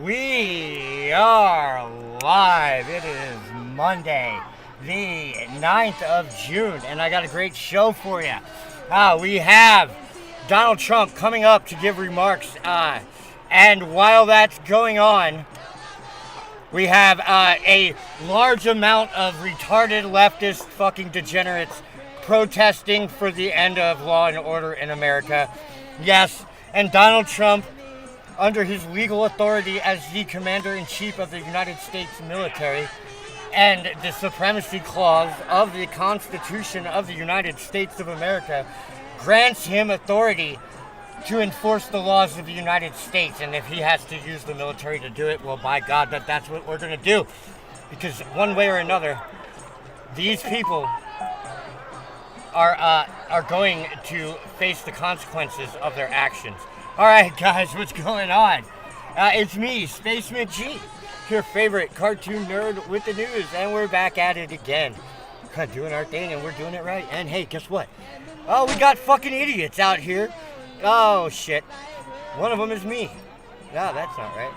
We are live. It is Monday, the 9th of June, and I got a great show for you. We have Donald Trump coming up to give remarks, and while that's going on, we have a large amount of retarded leftist fucking degenerates protesting for the end of law and order in America. Yes, and Donald Trump, under his legal authority as the Commander-in-Chief of the United States military and the Supremacy Clause of the Constitution of the United States of America, grants him authority to enforce the laws of the United States. And if he has to use the military to do it, well, by God, that's what we're going to do. Because one way or another, these people are going to face the consequences of their actions. All right, guys, what's going on? It's me, SpaysE, your favorite cartoon nerd with the news, and we're back at it again. Doing our thing, and we're doing it right. And hey, guess what? Oh, we got fucking idiots out here. Oh, shit. One of them is me. No, that's not right.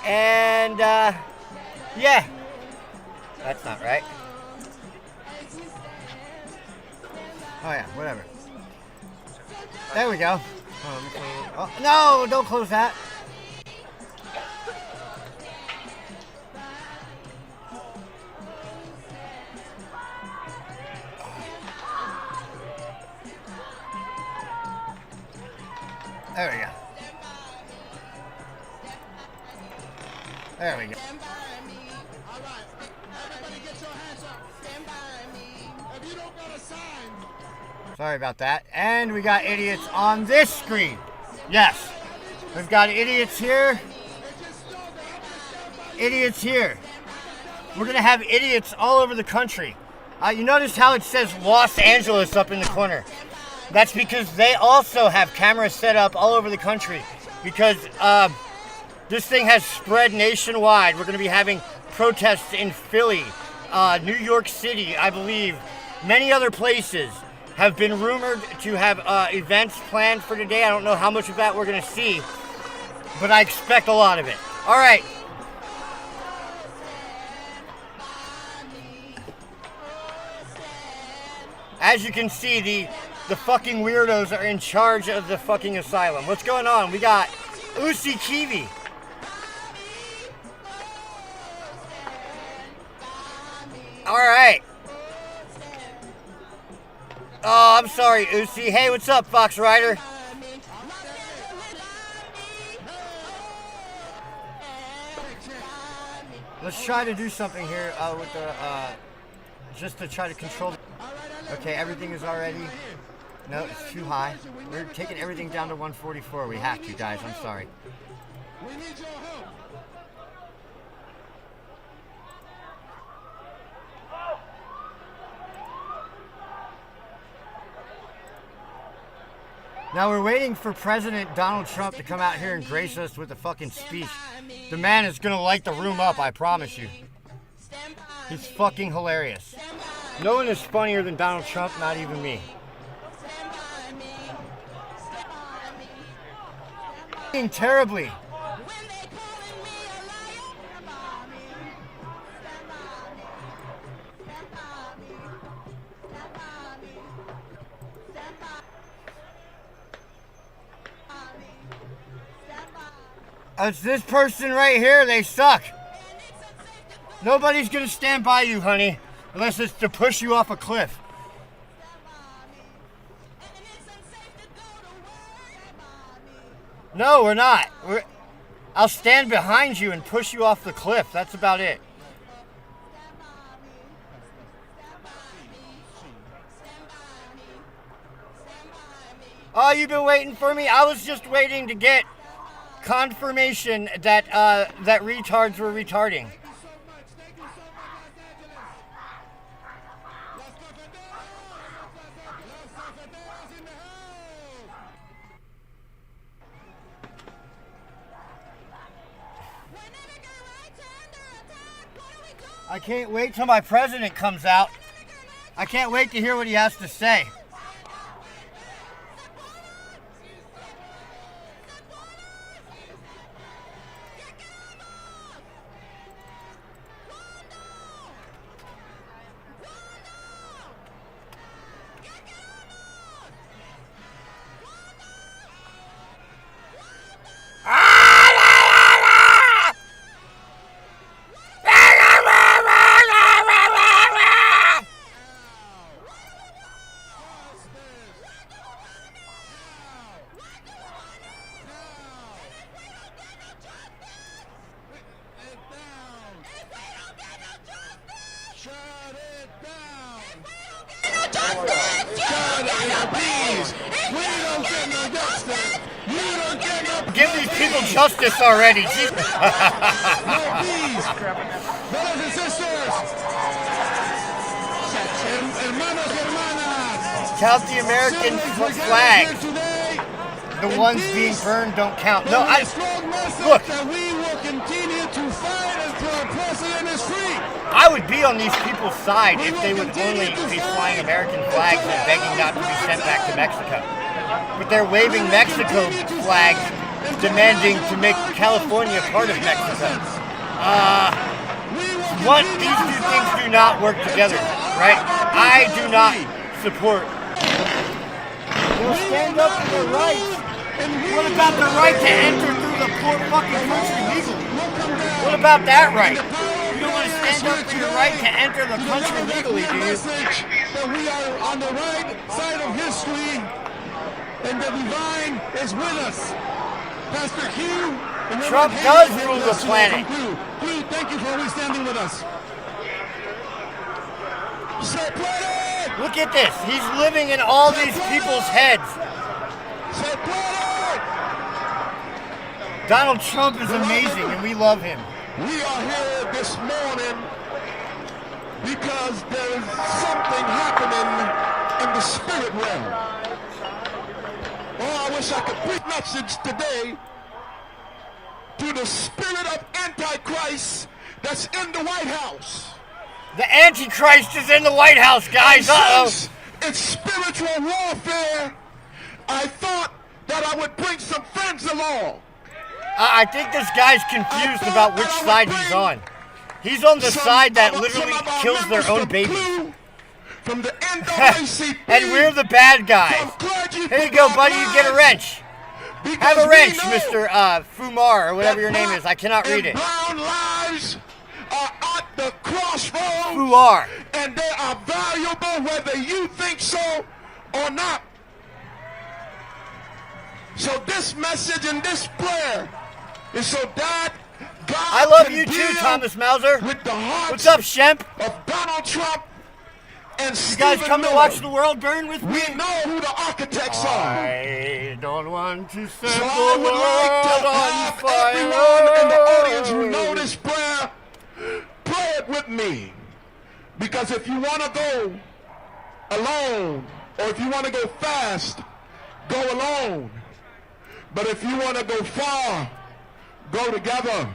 And, yeah. That's not right. Oh yeah, whatever. There we go. Oh, no, don't close that. There we go. There we go. Sorry about that. And we got idiots on this screen. Yes. We've got idiots here. Idiots here. We're going to have idiots all over the country. You notice how it says Los Angeles up in the corner. That's because they also have cameras set up all over the country. Because this thing has spread nationwide. We're going to be having protests in Philly, New York City, I believe, many other places. Have been rumored to have events planned for today. I don't know how much of that we're going to see, but I expect a lot of it. All right. As you can see, the fucking weirdos are in charge of the fucking asylum. What's going on? We got Usi Kiwi. All right. Oh, I'm sorry, Uzi. Hey, what's up, Fox Rider? Let's try to do something here with the, just to try to control. Okay, everything is already, no, it's too high. We're taking everything down to 144. We have to, guys. I'm sorry. We need your help. Now we're waiting for President Donald Trump to come out here and grace us with a fucking speech. The man is gonna light the room up, I promise you. He's fucking hilarious. No one is funnier than Donald Trump, not even me. Terribly. It's this person right here. They suck. Nobody's going to stand by you, honey, unless it's to push you off a cliff. No, we're not. I'll stand behind you and push you off the cliff. That's about it. Oh, you've been waiting for me? I was just waiting to get confirmation that that retards were retarding. I can't wait till my president comes out. I can't wait to hear what he has to say. Give these people justice already. Brothers and sisters, Count the American flags. The ones being burned don't count. No, look. I would be on these people's side if they would only be flying American flags and begging not to be sent back to Mexico. But they're waving Mexico flags, demanding to make California part of Mexico. These two things do not work together, right? I do not support. They'll stand up for their rights. What about the right to enter through the poor fucking country legally? What about that right? You don't want to stand up for your right to enter the country legally, do you? That we are on the right side of history, and the divine is with us. Pastor Hugh. Trump does rule the planet. Please, thank you for always standing with us. Look at this. He's living in all these people's heads. Donald Trump is amazing, and we love him. We are here this morning because there is something happening in the spirit realm. Oh, I wish I could preach a message today to the spirit of Antichrist that's in the White House. The Antichrist is in the White House, guys. Uh-oh. It's spiritual warfare. I thought that I would bring some friends along. I think this guy's confused about which side he's on. He's on the side that literally kills their own babies. From the NAACP, and we're the bad guys. Here you go, buddy. You get a wrench. Have a wrench, Mr. Fumar, or whatever your name is. I cannot read it. Brown lives are at the crossroads. Fuar. And they are valuable whether you think so or not. So this message and this prayer is so that God I love you too, Thomas Mauser. With the hearts What's up, Shemp? Of Donald Trump and you guys come to watch the world burn with me? We know who the architects are. I don't want to set so the I would world like to on have fire. everyone in the audience who know this prayer, pray it with me. Because if you want to go alone, or if you want to go fast, go alone. But if you want to go far, go together.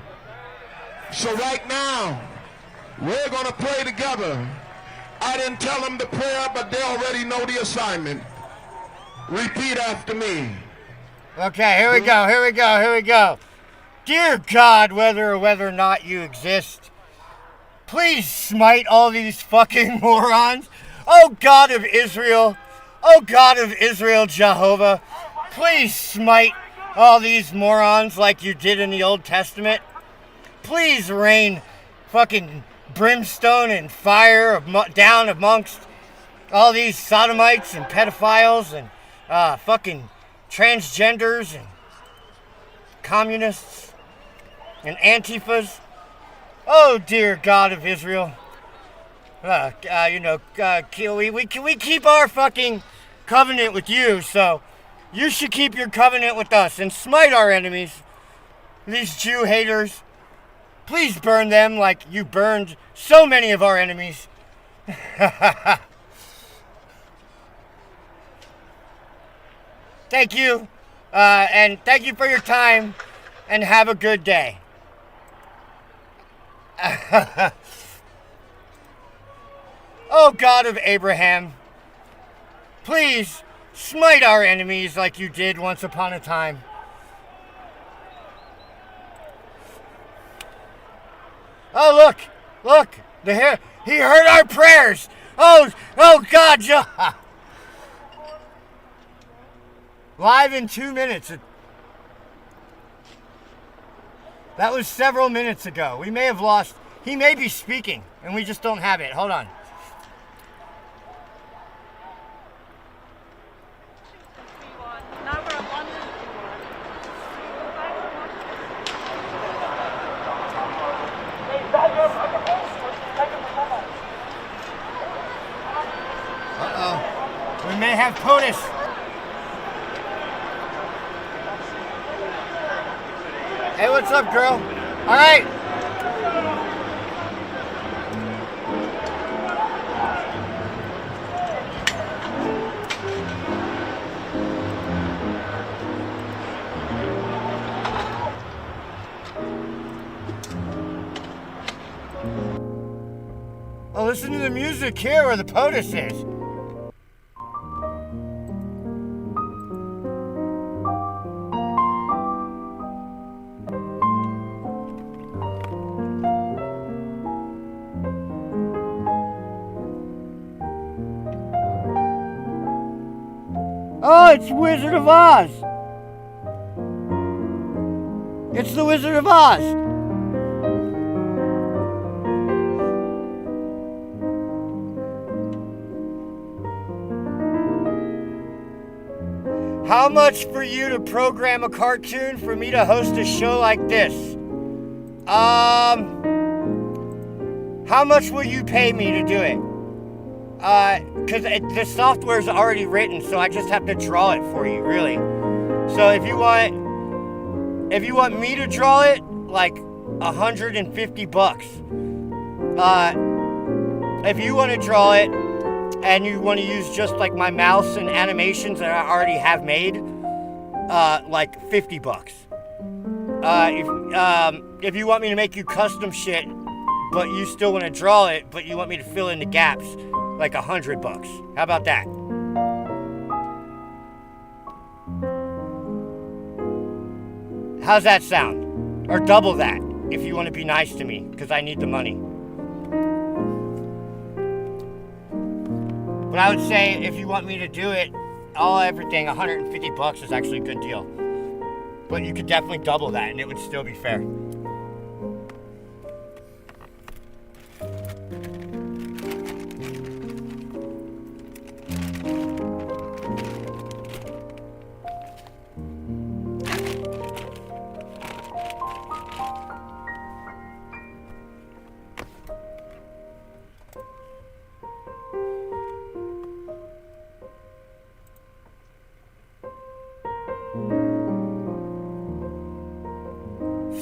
So right now, we're going to pray together. I didn't tell them the prayer, but they already know the assignment. Repeat after me. Okay, here we go, here we go, here we go. Dear God, whether or not you exist, please smite all these fucking morons. Oh God of Israel, Jehovah, please smite all these morons like you did in the Old Testament. Please rain fucking brimstone and fire down amongst all these sodomites and pedophiles and fucking transgenders and communists and antifas. Oh dear God of Israel, we keep our fucking covenant with you, so you should keep your covenant with us and smite our enemies, these Jew haters. Please burn them like you burned so many of our enemies. Thank you, and thank you for your time, and have a good day. Oh God of Abraham, please smite our enemies like you did once upon a time. Oh, look, he heard our prayers. Oh God, live in 2 minutes. That was several minutes ago. We may have lost, he may be speaking, and we just don't have it. Hold on. Uh-oh. have POTUS. Hey, what's up, girl? All right. Oh, listen to the music here where the POTUS is. Oh, it's Wizard of Oz. It's the Wizard of Oz. How much for you to program a cartoon for me to host a show like this? How much will you pay me to do it? Because the software's already written, so I just have to draw it for you, really. So if you want me to draw it, like $150. If you want to draw it, and you want to use just like my mouse and animations that I already have made, like $50. If you want me to make you custom shit, but you still want to draw it, but you want me to fill in the gaps, like $100. How about that? How's that sound? Or double that, if you want to be nice to me, because I need the money. But I would say if you want me to do it, everything, $150 is actually a good deal. But you could definitely double that and it would still be fair.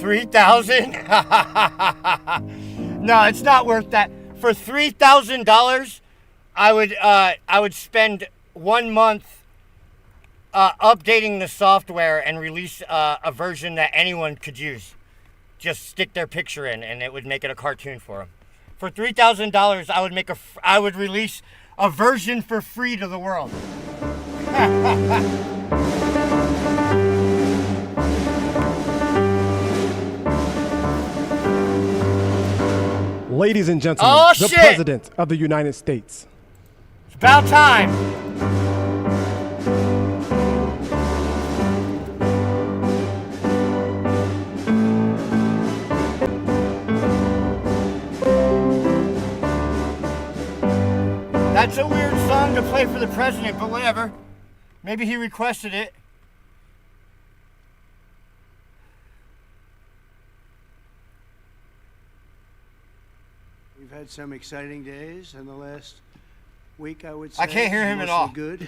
$3,000? No, it's not worth that. For $3,000, I would spend 1 month updating the software and release a version that anyone could use. Just stick their picture in, and it would make it a cartoon for them. For $3,000, I would release a version for free to the world. Ladies and gentlemen, the President of the United States. It's about time. That's a weird song to play for the president, but whatever. Maybe he requested it. We've had some exciting days in the last week, I would say. I can't hear him at all. Good.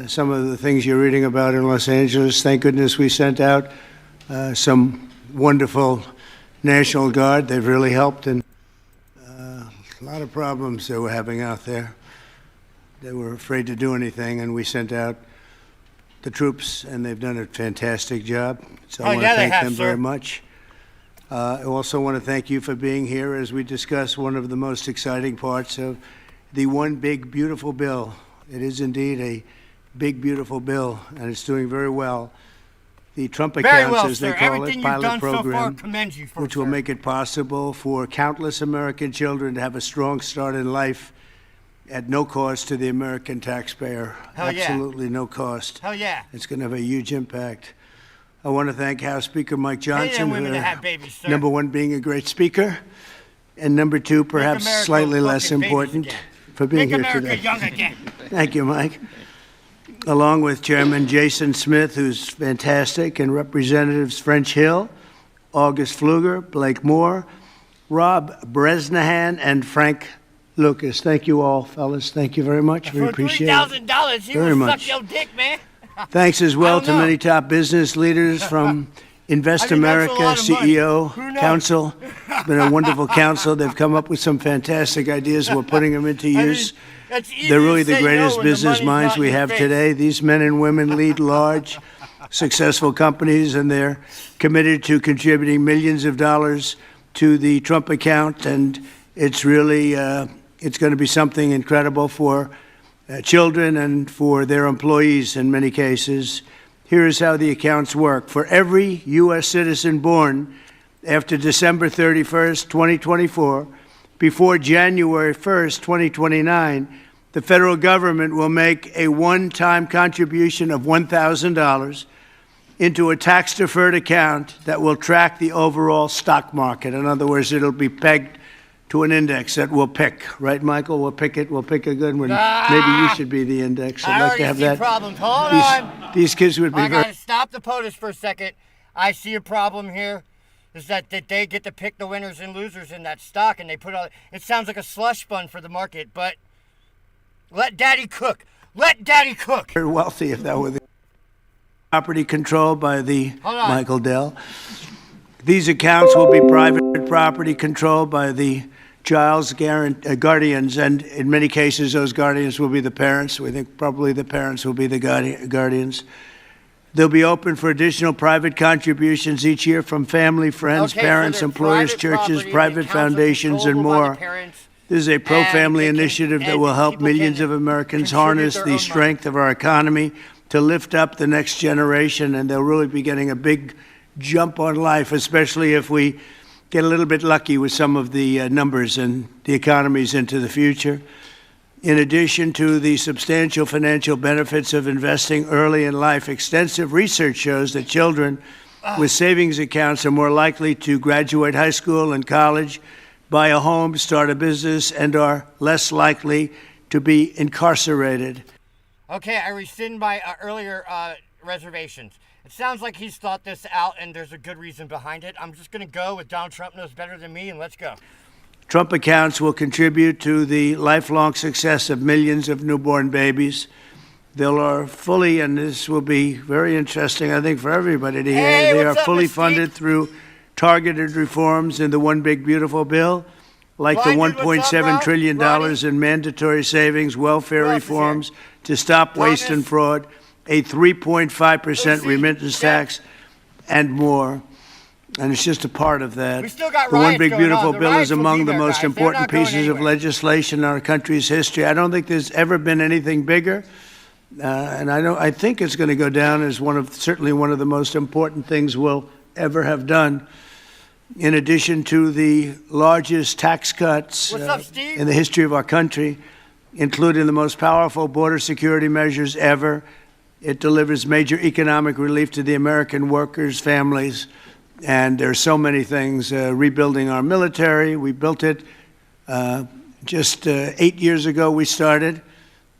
Some of the things you're reading about in Los Angeles, thank goodness we sent out some wonderful National Guard. They've really helped, and a lot of problems they were having out there. They were afraid to do anything, and we sent out the troops, and they've done a fantastic job. So I want to thank them very much. I also want to thank you for being here as we discuss one of the most exciting parts of the One Big Beautiful Bill. It is indeed a big, beautiful bill, and it's doing very well. The Trump accounts, as they call it, pilot program, which will make it possible for countless American children to have a strong start in life at no cost to the American taxpayer. Absolutely no cost. Hell yeah. It's going to have a huge impact. I want to thank House Speaker Mike Johnson for, number one, being a great speaker, and number two, perhaps slightly less important, for being here today. Young again. Thank you, Mike. Along with Chairman Jason Smith, who's fantastic, and Representatives French Hill, August Pfluger, Blake Moore, Rob Bresnahan, and Frank Lucas. Thank you all, fellas. Thank you very much. We appreciate it. For $3,000, he Very will much. suck your dick, man. Thanks as well to know. many top business leaders from Invest I think that's a America, lot of money. CEO, Who knows? Council. It's been a wonderful council. They've come up with some fantastic ideas. We're putting them into use. That's easy They're to really the say greatest no when the business money's minds not we in your have face. today. These men and women lead large, successful companies, and they're committed to contributing millions of dollars to the Trump account. And it's really, it's going to be something incredible for children and for their employees in many cases. Here's how the accounts work. For every U.S. citizen born after December 31st, 2024, before January 1st, 2029, the federal government will make a one-time contribution of $1,000 into a tax-deferred account that will track the overall stock market. In other words, it'll be pegged to an index that we'll pick. Right, Michael? We'll pick it. We'll pick a good one. Maybe you should be the index. I I'd like already to have see that. problems. Hold on. These kids would be I very... gotta stop the POTUS for a second. I see a problem here. Is that they get to pick the winners and losers in that stock, and they put all. It sounds like a slush fund for the market, but let Daddy cook. Let Daddy cook. Very wealthy if that were the property controlled by the Michael Dell. These accounts will be private property controlled by the child's guardians, and in many cases, those guardians will be the parents. We think probably the parents will be the guardians. They'll be open for additional private contributions each year from family, friends, Okay, parents, so they're employers, private churches, property, private the accounts are foundations, and controllable by the more. parents, This is a and pro-family they can- initiative that and will help people millions can of Americans contribute harness their the own strength of our economy to lift up the next generation, and they'll really be getting a big jump on life, especially if we get a little bit lucky with some of the numbers and the economies into the future. In addition to the substantial financial benefits of investing early in life, extensive research shows that children with savings accounts are more likely to graduate high school and college, buy a home, start a business, and are less likely to be incarcerated. Okay, I rescind my earlier reservations. It sounds like he's thought this out, and there's a good reason behind it. I'm just going to go with Donald Trump knows better than me, and let's go. Trump accounts will contribute to the lifelong success of millions of newborn babies. They'll fully, and this will be very interesting, I think, for everybody to hear, Hey, they are what's up, fully Mystique? funded through targeted reforms in the One Big Beautiful Bill, like the Blinded, what's up, $1.7 bro? trillion Rodney? in mandatory savings, welfare Who else is here? reforms to stop waste and Thomas? fraud, a 3.5% Lucy? remittance Yeah. tax, and more. And it's just a part of that. We still got The One riots Big going on. Beautiful The Bill riots is will among be the there, most guys. They're important not going pieces of anywhere. legislation in our country's history. I don't think there's ever been anything bigger, and I think it's going to go down as certainly one of the most important things we'll ever have done. In addition to the largest tax cuts What's up, Steve? in the history of our country, including the most powerful border security measures ever, it delivers major economic relief to the American workers' families. And there are so many things. Rebuilding our military, we built it just 8 years ago. We started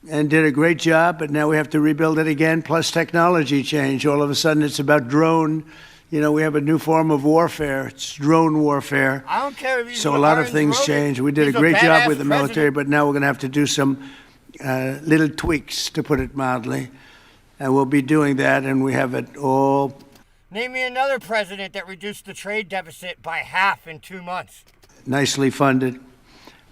and did a great job, but now we have to rebuild it again. Plus technology change. All of a sudden, it's about drone. You know, we have a new form of warfare. It's drone warfare. I don't care if he's So a lot of orange things robe. change. We did He's a great job badass with the military, president. but now we're going to have to do some little tweaks, to put it mildly. And we'll be doing that, and we have it all. Name me another president that reduced the trade deficit by half in 2 months. Nicely funded.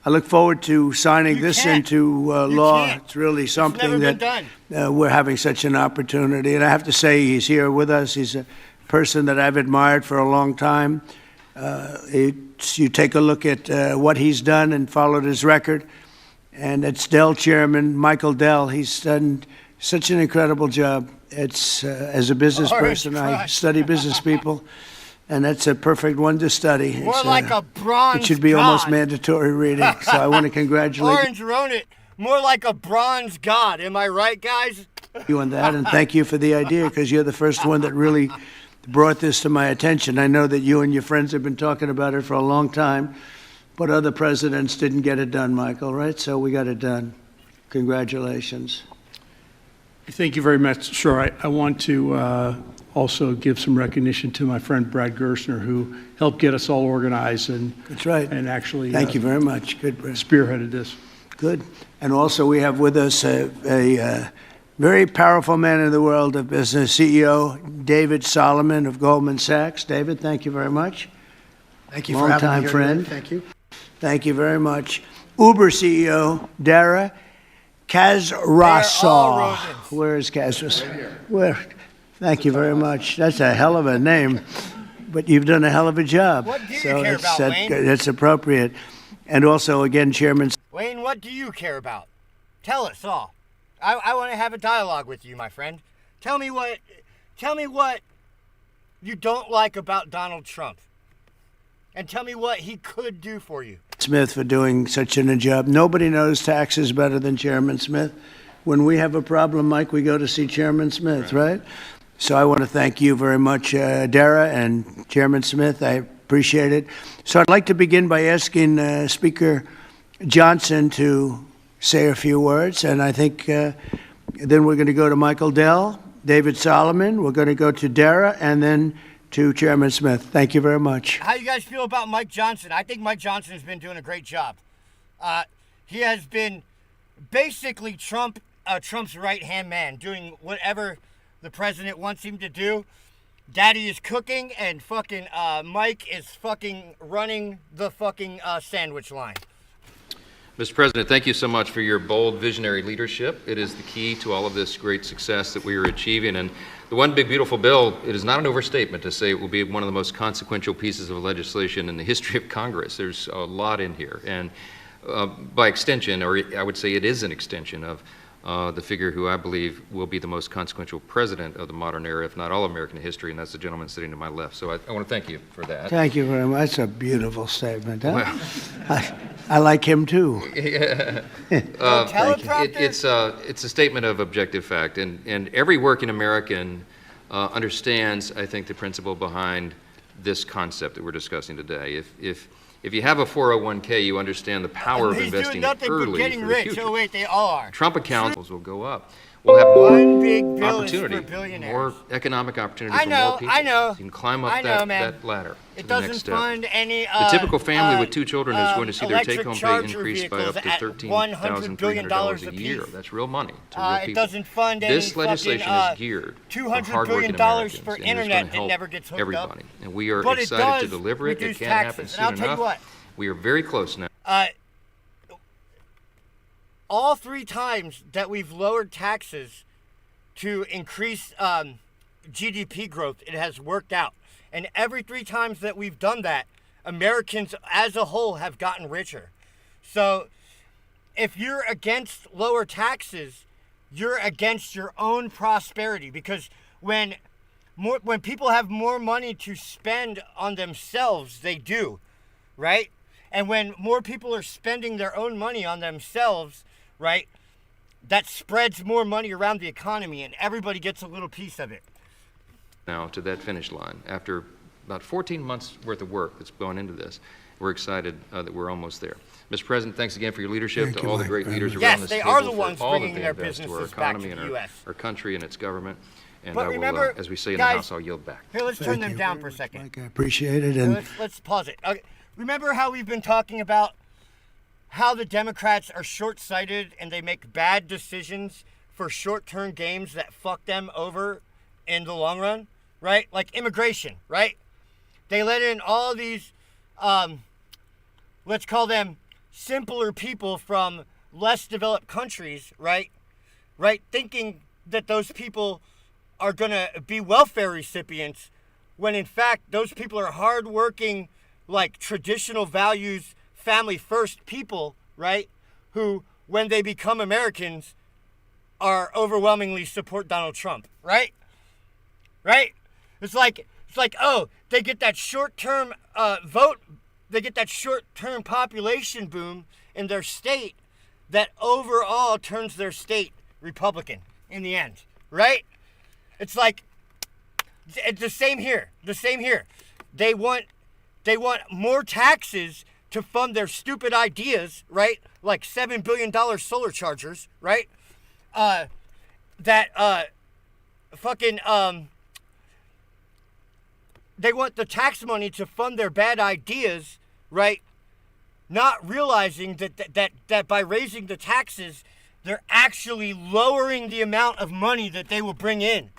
I look forward to signing this can't. into law. can't. It's really something never been that we're having such an opportunity. And I have to say, he's here with us. He's a person that I've admired for a long time. You take a look at what he's done and followed his record. And it's Dell chairman, Michael Dell. He's done such an incredible job. It's as a business Orange person, I crush. study business people, and that's a perfect one to study. More It's, like a bronze It should be almost god. mandatory reading. So I want to congratulate Orange wrote it. More like a bronze god. Am I right, guys? you on that, and thank you for the idea, because you're the first one that really brought this to my attention. I know that you and your friends have been talking about it for a long time, but other presidents didn't get it done, Michael, right? So we got it done. Congratulations. Thank you very much. Sure. I want to also give some recognition to my friend Brad Gerstner, who helped get us all organized and That's right. and actually Thank you very much. Good, Brad. spearheaded this. Good. And also we have with us a very powerful man in the world of business, CEO David Solomon of Goldman Sachs. David, thank you very much. Thank you for having me Long-time here friend. today. Thank you. Thank you very much. Uber CEO Dara Khosrowshahi. They're all rodents. Where is Khosrowshahi? Where? Thank you very much. That's a hell of a name, but you've done a hell of a job. What do you care about, Wayne? That's appropriate. And also, again, Chairman. Wayne, what do you care about? Tell us all. I want to have a dialogue with you, my friend. Tell me what you don't like about Donald Trump. And tell me what he could do for you. Smith for doing such a job. Nobody knows taxes better than Chairman Smith. When we have a problem, Mike, we go to see Chairman Smith, right? So I want to thank you very much, Dara and Chairman Smith. I appreciate it. So I'd like to begin by asking Speaker Johnson to say a few words, and I think then we're going to go to Michael Dell, David Solomon, we're going to go to Dara, and then to Chairman Smith. Thank you very much. How you guys feel about Mike Johnson? I think Mike Johnson has been doing a great job. He has been basically Trump's right-hand man, doing whatever the president wants him to do. Daddy is cooking, and fucking Mike is fucking running the fucking sandwich line. Mr. President, thank you so much for your bold, visionary leadership. It is the key to all of this great success that we are achieving. And the One Big Beautiful Bill, it is not an overstatement to say it will be one of the most consequential pieces of legislation in the history of Congress. There's a lot in here. And by extension, or I would say it is an extension of the figure who I believe will be the most consequential president of the modern era, if not all of American history, and that's the gentleman sitting to my left. So I want to thank you for that. Thank you very much. That's a beautiful statement. Huh? Well, I like him too. It's a statement of objective fact, and every working American understands, I think, the principle behind this concept that we're discussing today. If you have a 401k, you understand the power of investing early but getting for the rich. future. Oh wait, they are. Trump accounts will go up. We'll have more One big bill is opportunity, for billionaires. more economic opportunity I for know, more people. I know. You can climb up I know, man. that ladder It to the next doesn't step. fund any. The typical family with 2 children is going to see their take-home pay increase by up to $13,300 a year. That's real money to real people. It doesn't fund any This legislation is geared for $200 hardworking billion Americans, for and it's internet going to help that never gets hooked everybody. up. And we are But it excited to does deliver it. It reduce can't happen taxes. soon And I'll tell you enough. what. We are very close now. All 3 times that we've lowered taxes to increase GDP growth, it has worked out. And every 3 times that we've done that, Americans as a whole have gotten richer. So if you're against lower taxes, you're against your own prosperity, because when people have more money to spend on themselves, they do, right? And when more people are spending their own money on themselves, right, that spreads more money around the economy, and everybody gets a little piece of it. Now to that finish line. After about 14 months worth of work that's gone into this, we're excited that we're almost there. Mr. President, thanks again for your leadership. Thank to you, all the Mike, great very leaders much. around Yes, this they table are the for ones all that bringing they their invest to our businesses back economy to and the US. our country and its government. And But I will, remember, as we say in guys, the House, I'll yield back. Here, let's turn Thank them you down very for a second. Mike, I appreciate it. And Let's pause it. Okay. Remember how we've been talking about how the Democrats are short-sighted and they make bad decisions for short-term games that fuck them over in the long run, right? Like immigration, right? They let in all these, let's call them simpler people from less developed countries, right? Right? Thinking that those people are going to be welfare recipients, when in fact those people are hardworking, like traditional values, family first people, right? Who, when they become Americans, are overwhelmingly support Donald Trump, right? Right? It's like, oh, they get that short-term vote, they get that short-term population boom in their state that overall turns their state Republican in the end, right? It's like, it's the same here. They want more taxes to fund their stupid ideas, right? Like $7 billion solar chargers, they want the tax money to fund their bad ideas, right? Not realizing that by raising the taxes, they're actually lowering the amount of money that they will bring in.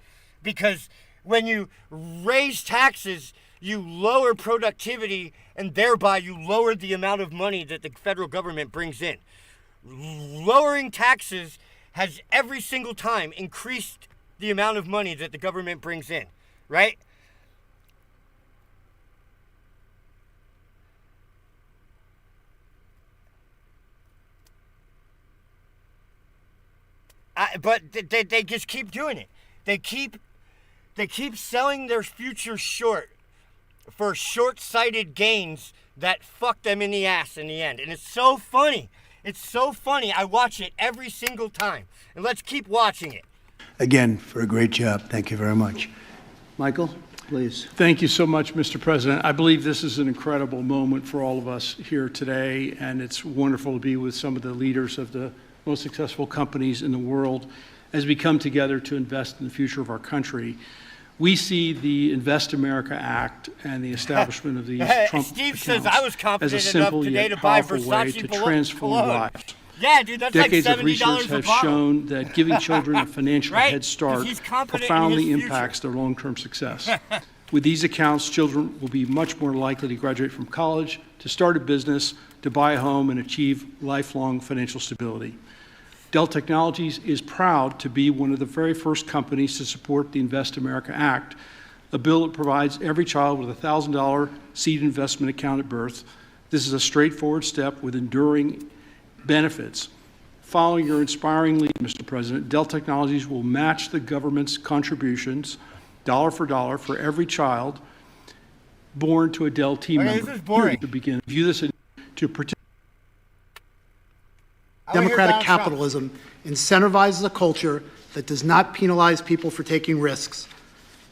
Because when you raise taxes, you lower productivity, and thereby you lower the amount of money that the federal government brings in. Lowering taxes has every single time increased the amount of money that the government brings in, right? But they just keep doing it. They keep selling their future short for short-sighted gains that fuck them in the ass in the end. And it's so funny. It's so funny. I watch it every single time. And let's keep watching it. Again, for a great job. Thank you very much. Michael, please. Thank you so much, Mr. President. I believe this is an incredible moment for all of us here today, and it's wonderful to be with some of the leaders of the most successful companies in the world as we come together to invest in the future of our country. We see the Invest America Act and the establishment of these Trump Steve accounts says I was confident as a simple enough today yet to buy powerful way Versace to transform cologne. lives. Yeah, dude, that's Decades like of $70 research a have bottle. shown that giving children a financial Right? head 'Cause start he's confident in profoundly his future. impacts their long-term success. With these accounts, children will be much more likely to graduate from college, to start a business, to buy a home, and achieve lifelong financial stability. Dell Technologies is proud to be one of the very first companies to support the Invest America Act, a bill that provides every child with a $1,000 seed investment account at birth. This is a straightforward step with enduring benefits. Following your inspiring lead, Mr. President, Dell Technologies will match the government's contributions, dollar for every child born to a Dell team member. This is boring. To begin, view this to protect. Democratic capitalism incentivizes a culture that does not penalize people for taking risks.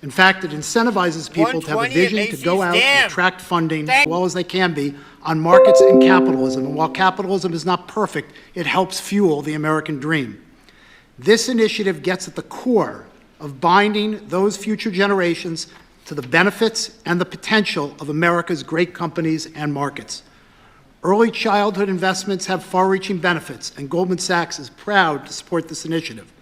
In fact, it incentivizes people to have a vision to go out and attract funding as well as they can be on markets and capitalism. And while capitalism is not perfect, it helps fuel the American dream. This initiative gets at the core of binding those future generations to the benefits and the potential of America's great companies and markets. Early childhood investments have far-reaching benefits, and Goldman Sachs is proud to support this initiative.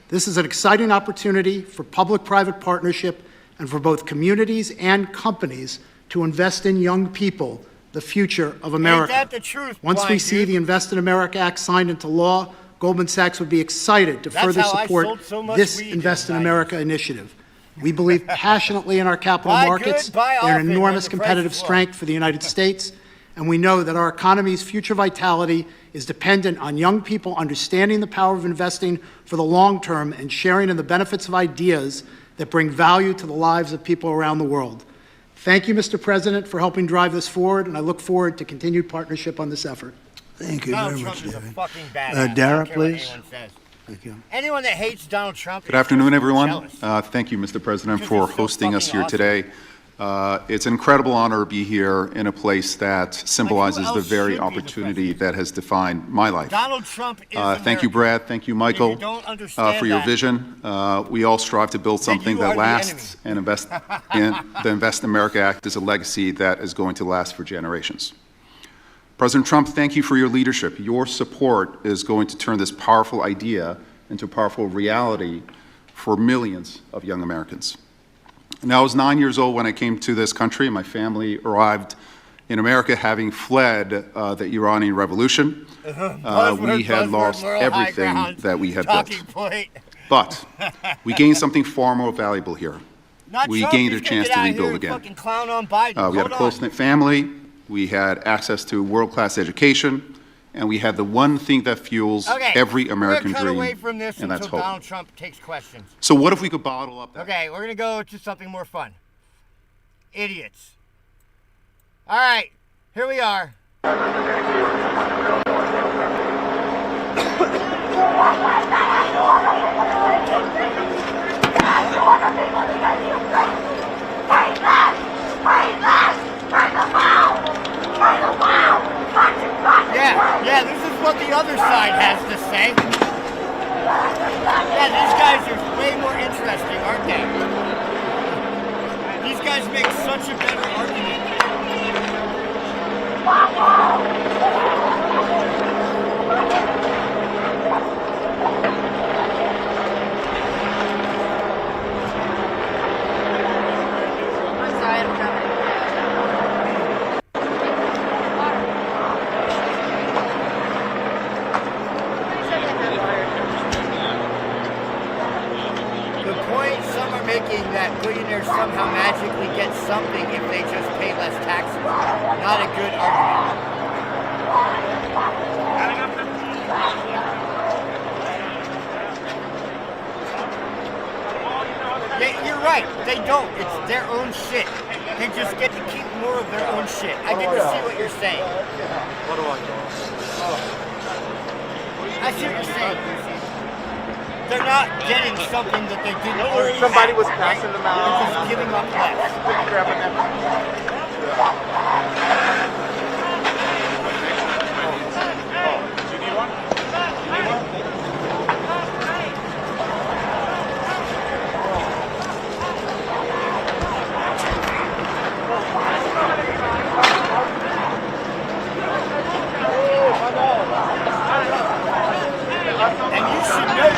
This is an exciting opportunity for public-private partnership and for both communities and companies to invest in young people, the future of America. Ain't that the truth, Once we see the Invest in America Act signed into law, Goldman Sachs would be excited to further support this Invest in America initiative. We believe passionately in our capital markets. They're an enormous competitive strength for the United States, and we know that our economy's future vitality is dependent on young people understanding the power of investing for the long term and sharing in the benefits of ideas that bring value to the lives of people around the world. Thank you, Mr. President, for helping drive this forward, and I look forward to continued partnership on this effort. Thank you Donald very Trump much, is a David. fucking badass. Dara, I don't care what please. anyone says. Thank you. Anyone that hates Donald Trump. Good afternoon, everyone. Jealous. Thank you, Mr. President, Because for he's so hosting us fucking here today. It's an incredible honor to be here in a place that symbolizes the else very should be the opportunity that has defined my life. Donald Trump is Thank you, America. Brad. Thank you, Michael, If you don't understand for your that, vision. We all strive to build something you are that the lasts, and the Invest in America Act is a legacy that is going to last for generations. President Trump, thank you for your leadership. Your support is going to turn this powerful idea into a powerful reality for millions of young Americans. Now, I was 9 years old when I came to this country, and my family arrived in America having fled the Iranian Revolution. We had lost everything that we had built. But we gained something far more valuable here. We gained a chance to rebuild again. We had a close-knit family. We had access to world-class education. And we had the one thing that fuels every American dream, away from this and that's until hope. Donald Trump takes questions. So what if we could bottle up that? Okay, we're going to go to something more fun. Idiots. All right, here we are. Yeah, this is what the other side has to say. Yeah, these guys are way more interesting, aren't they? These guys make such much a better argument. That billionaires somehow magically get something if they just pay less taxes. Not a good argument. Yeah, you're right. They don't. It's their own shit. They just get to keep more of their own shit. I get to see what you're saying. I see what you're saying. They're not getting something that they didn't already Somebody have, was passing them out. They're just giving up less. And you should know,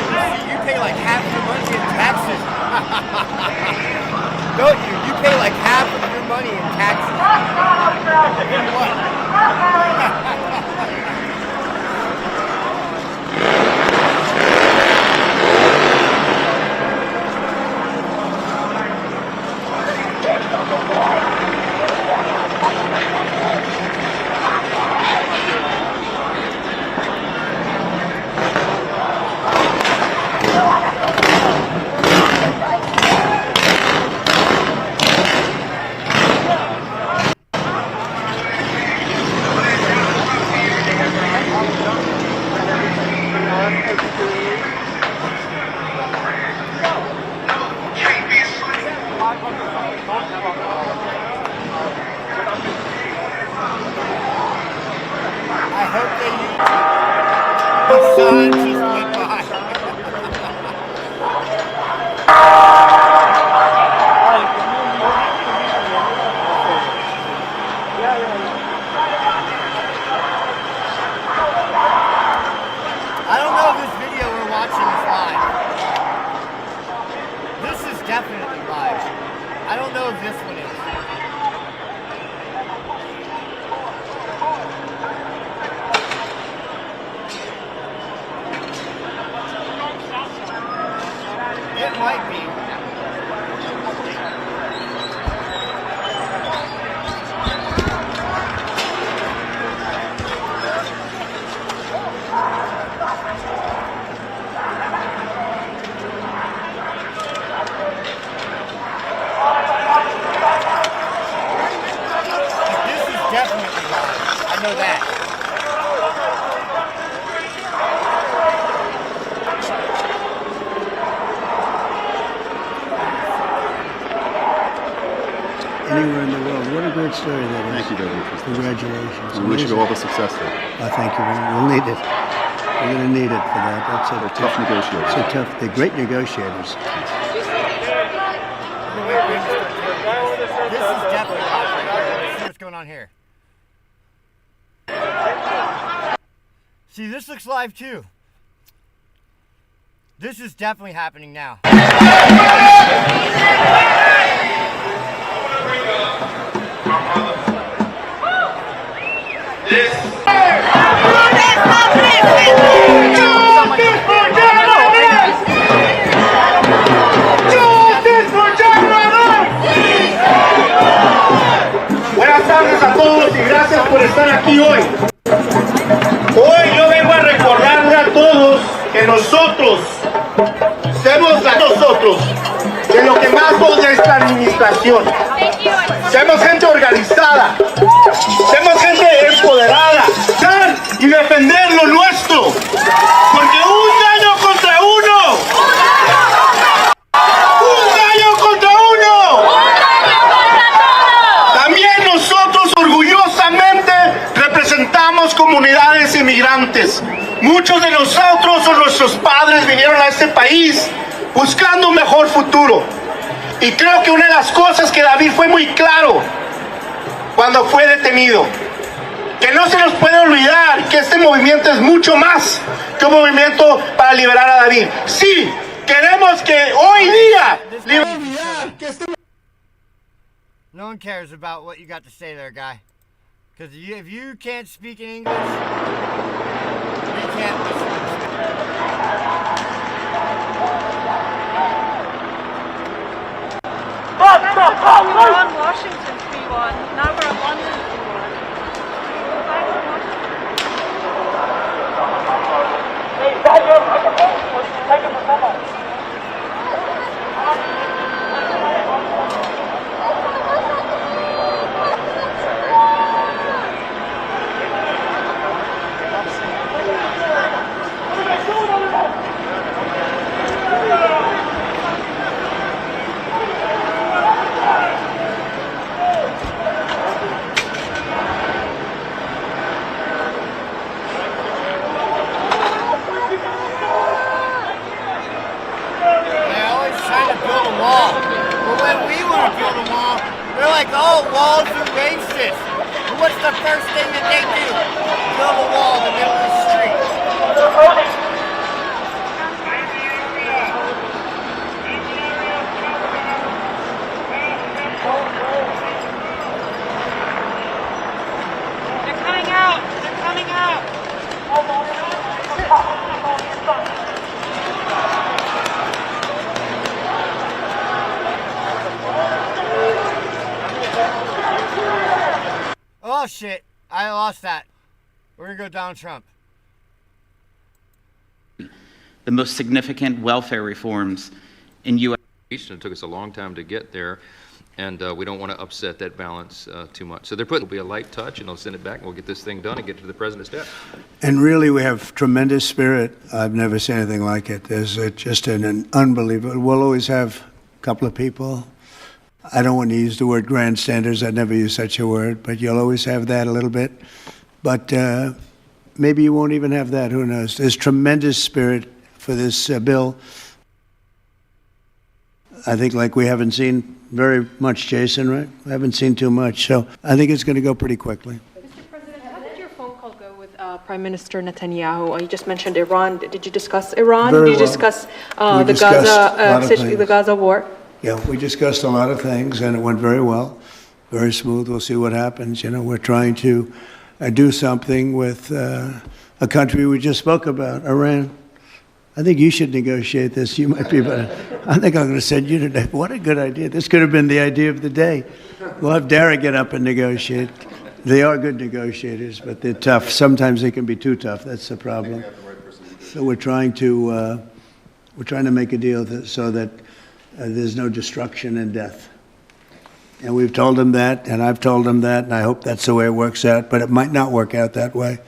you pay like half your money in taxes. Don't you? You pay like half of your money in taxes. In what? I hope they use the sun just went by. I don't know if this video we're watching is live. This is definitely live. I don't know if this one is. It might be. This is definitely live. I know that. Anywhere in the world. What a great story that is. Thank you, David. Congratulations. We wish you all the success there. Thank you. We'll need it. We're going to need it for that. That's a They're tough negotiators. It's a tough. They're great negotiators. This is definitely live right here. Let's see what's going on here. See, this looks live too. This is definitely happening now. Buenas tardes a todos y gracias por estar aquí hoy. Hoy yo vengo a recordarle a todos que nosotros de lo que más odia esta administración. Somos gente organizada, somos gente empoderada y defender lo nuestro, porque un gallo contra uno, un gallo contra uno. También nosotros orgullosamente representamos comunidades inmigrantes. Muchos de nosotros o nuestros padres vinieron a este país buscando un mejor futuro. Y creo que una de las cosas que David fue muy claro cuando fue detenido, que no se nos puede olvidar que este movimiento es mucho más que un movimiento para liberar a David. Sí, queremos que hoy día No one cares about what you got to say there, guy. Because if you can't speak in English, you can't listen to me. We were on Washington 3-1, now we're on London 3-1. Oh, walls are racist. What's the first thing that they do? Build a wall in the middle of the street. They're coming out. They're coming out. Oh shit, I lost that. We're gonna go Donald Trump. The most significant welfare reforms in U.S. It took us a long time to get there, and we don't want to upset that balance too much. So it'll be a light touch, and they'll send it back, and we'll get this thing done and get to the president's desk. And really, we have tremendous spirit. I've never seen anything like it. There's just an unbelievable. We'll always have a couple of people. I don't want to use the word grandstanders. I'd never use such a word, but you'll always have that a little bit. But maybe you won't even have that. Who knows? There's tremendous spirit for this bill. I think like we haven't seen very much, Jason, right? We haven't seen too much. So I think it's going to go pretty quickly. Mr. President, how did your phone call go with Prime Minister Netanyahu? You just mentioned Iran. Did you discuss Iran? Very Did you well. discuss the Gaza war? Yeah, we discussed a lot of things, and it went very well, very smooth. We'll see what happens. You know, we're trying to do something with a country we just spoke about, Iran. I think you should negotiate this. You might be better. I think I'm going to send you today. What a good idea. This could have been the idea of the day. We'll have Dara get up and negotiate. They are good negotiators, but they're tough. Sometimes they can be too tough. That's the problem. So we're trying to make a deal so that there's no destruction and death. And we've told them that, and I've told them that, and I hope that's the way it works out, but it might not work out that way.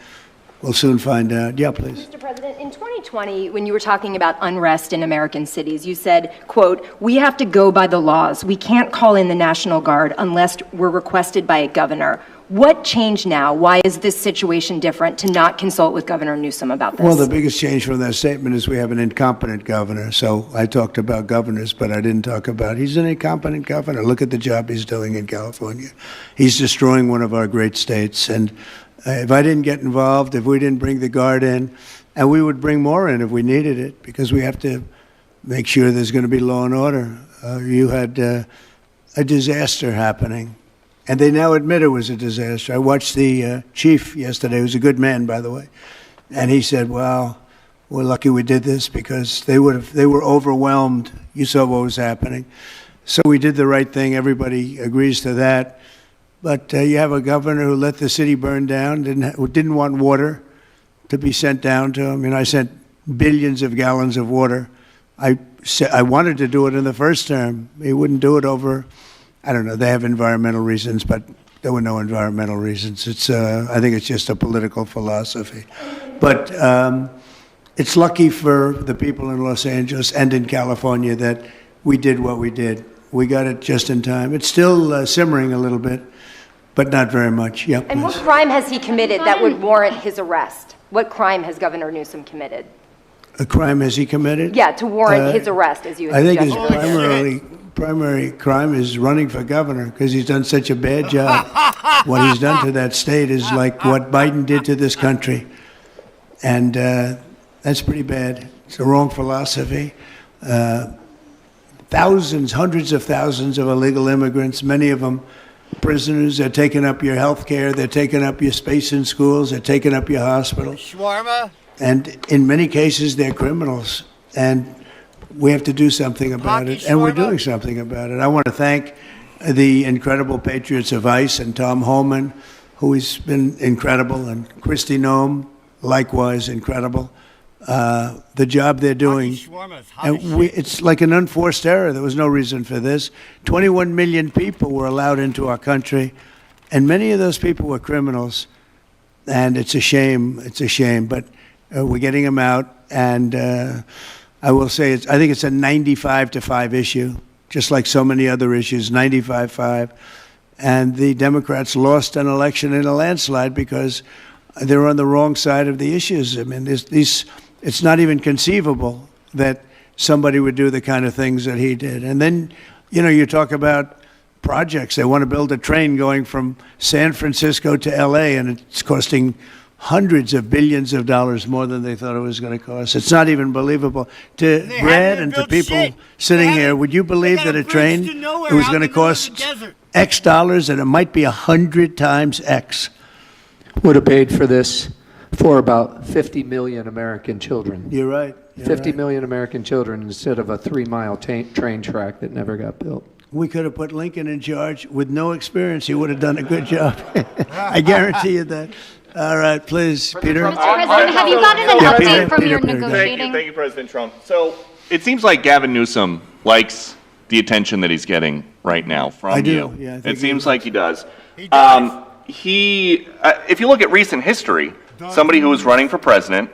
We'll soon find out. Yeah, please. Mr. President, in 2020, when you were talking about unrest in American cities, you said, quote, "We have to go by the laws. We can't call in the National Guard unless we're requested by a governor." What changed now? Why is this situation different to not consult with Governor Newsom about this? Well, the biggest change from that statement is we have an incompetent governor. So I talked about governors, but I didn't talk about he's an incompetent governor. Look at the job he's doing in California. He's destroying one of our great states. And if I didn't get involved, if we didn't bring the Guard in, and we would bring more in if we needed it, because we have to make sure there's going to be law and order. You had a disaster happening. And they now admit it was a disaster. I watched the chief yesterday, who's a good man, by the way, and he said, "Well, we're lucky we did this because they were overwhelmed. You saw what was happening. So we did the right thing. Everybody agrees to that. But you have a governor who let the city burn down, didn't want water to be sent down to him. And I sent billions of gallons of water. I wanted to do it in the first term. He wouldn't do it over. I don't know. They have environmental reasons, but there were no environmental reasons. I think it's just a political philosophy. But it's lucky for the people in Los Angeles and in California that we did what we did. We got it just in time. It's still simmering a little bit, but not very much. Yeah, and what crime has he committed that would warrant his arrest? What crime has Governor Newsom committed? A crime has he committed? Yeah, to warrant his arrest, as you had I think his suggested earlier. primary crime is running for governor because he's done such a bad job. What he's done to that state is like what Biden did to this country. And that's pretty bad. It's the wrong philosophy. Thousands, hundreds of thousands of illegal immigrants, many of them prisoners. They're taking up your health care. They're taking up your space in schools. They're taking up your hospitals. Shawarma. And in many cases, they're criminals. And we have to do something about it. And we're doing something about it. I want to thank the incredible patriots of ICE and Tom Homan, who has been incredible, and Kristi Noem, likewise incredible. The job they're doing. And it's like an unforced error. There was no reason for this. 21 million people were allowed into our country, and many of those people were criminals. And it's a shame. It's a shame. But we're getting them out. And I will say, I think it's a 95-5 issue, just like so many other issues, 95-5. And the Democrats lost an election in a landslide because they're on the wrong side of the issues. I mean, it's not even conceivable that somebody would do the kind of things that he did. And then, you talk about projects. They want to build a train going from San Francisco to L.A., and it's costing hundreds of billions of dollars more than they thought it was going to cost. It's not even believable. To Brad and to people sitting here, would you believe that a train, it was going to cost X dollars, and it might be 100 times X? Would have paid for this for about 50 million American children. You're right. 50 million American children instead of a 3-mile train track that never got built. We could have put Lincoln in charge with no experience. He would have done a good job. I guarantee you that. All right, please, Peter. Mr. President, have you gotten an update from your negotiating? Thank you, President Trump. So it seems like Gavin Newsom likes the attention that he's getting right now from you. Yeah, it seems like he does. If you look at recent history, somebody who was running for president,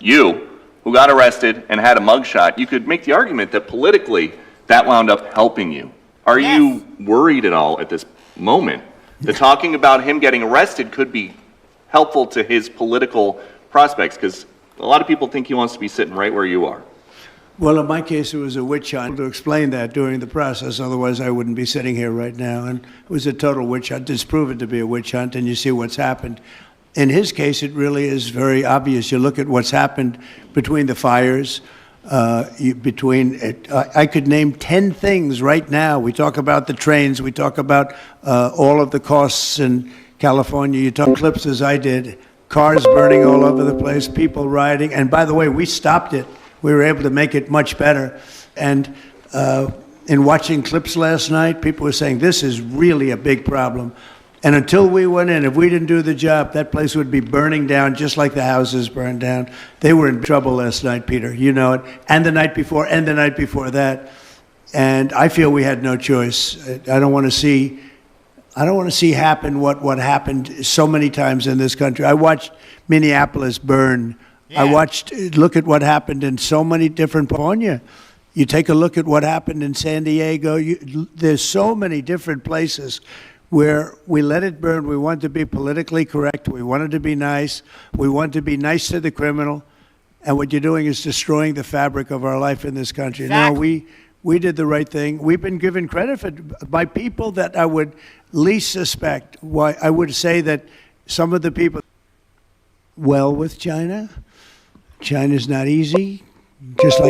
who got arrested and had a mugshot, you could make the argument that politically that wound up helping you. Are you worried at all at this moment that talking about him getting arrested could be helpful to his political prospects? Because a lot of people think he wants to be sitting right where you are. Well, in my case, it was a witch hunt. To explain that during the process, otherwise I wouldn't be sitting here right now. And it was a total witch hunt. It's proven to be a witch hunt, and you see what's happened. In his case, it really is very obvious. You look at what's happened between the fires, I could name 10 things right now. We talk about the trains. We talk about all of the costs in California. You talk clips as I did, cars burning all over the place, people rioting. And by the way, we stopped it. We were able to make it much better. And in watching clips last night, people were saying, this is really a big problem. And until we went in, if we didn't do the job, that place would be burning down just like the houses burned down. They were in trouble last night, Peter. You know it. And the night before, and the night before that. And I feel we had no choice. I don't want to see happen what happened so many times in this country. I watched Minneapolis burn. Yeah. Look at what happened in so many different California. You take a look at what happened in San Diego. There's so many different places where we let it burn. We wanted to be politically correct. We wanted to be nice. We wanted to be nice to the criminal. And what you're doing is destroying the fabric of our life in this country. Exactly. No, we did the right thing. We've been given credit by people that I would least suspect. Why I would say that some of the people well with China. China's not easy, just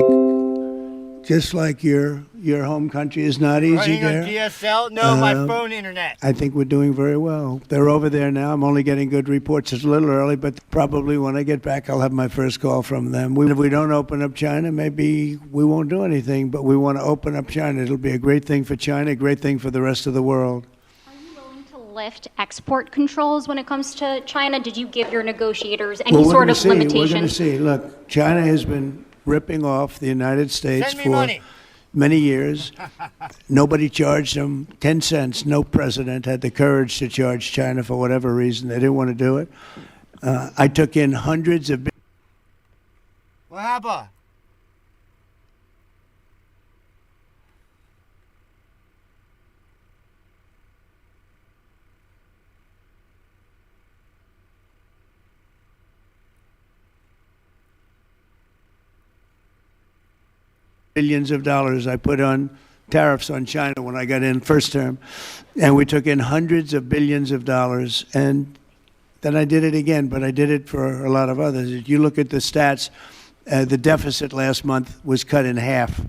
like your home country is not easy. Running there. On DSL? No, my phone internet. I think we're doing very well. They're over there now. I'm only getting good reports. It's a little early, but probably when I get back, I'll have my first call from them. If we don't open up China, maybe we won't do anything, but we want to open up China. It'll be a great thing for China, a great thing for the rest of the world. Are you willing to lift export controls when it comes to China? Did you give your negotiators any sort of limitation? We're going to see. Look, China has been ripping off the United States for many years. Nobody charged them 10 cents. No president had the courage to charge China for whatever reason. They didn't want to do it. I took in hundreds of... What happened? Billions of dollars I put on tariffs on China when I got in first term, and we took in hundreds of billions of dollars, and then I did it again, but I did it for a lot of others. If you look at the stats, the deficit last month was cut in half.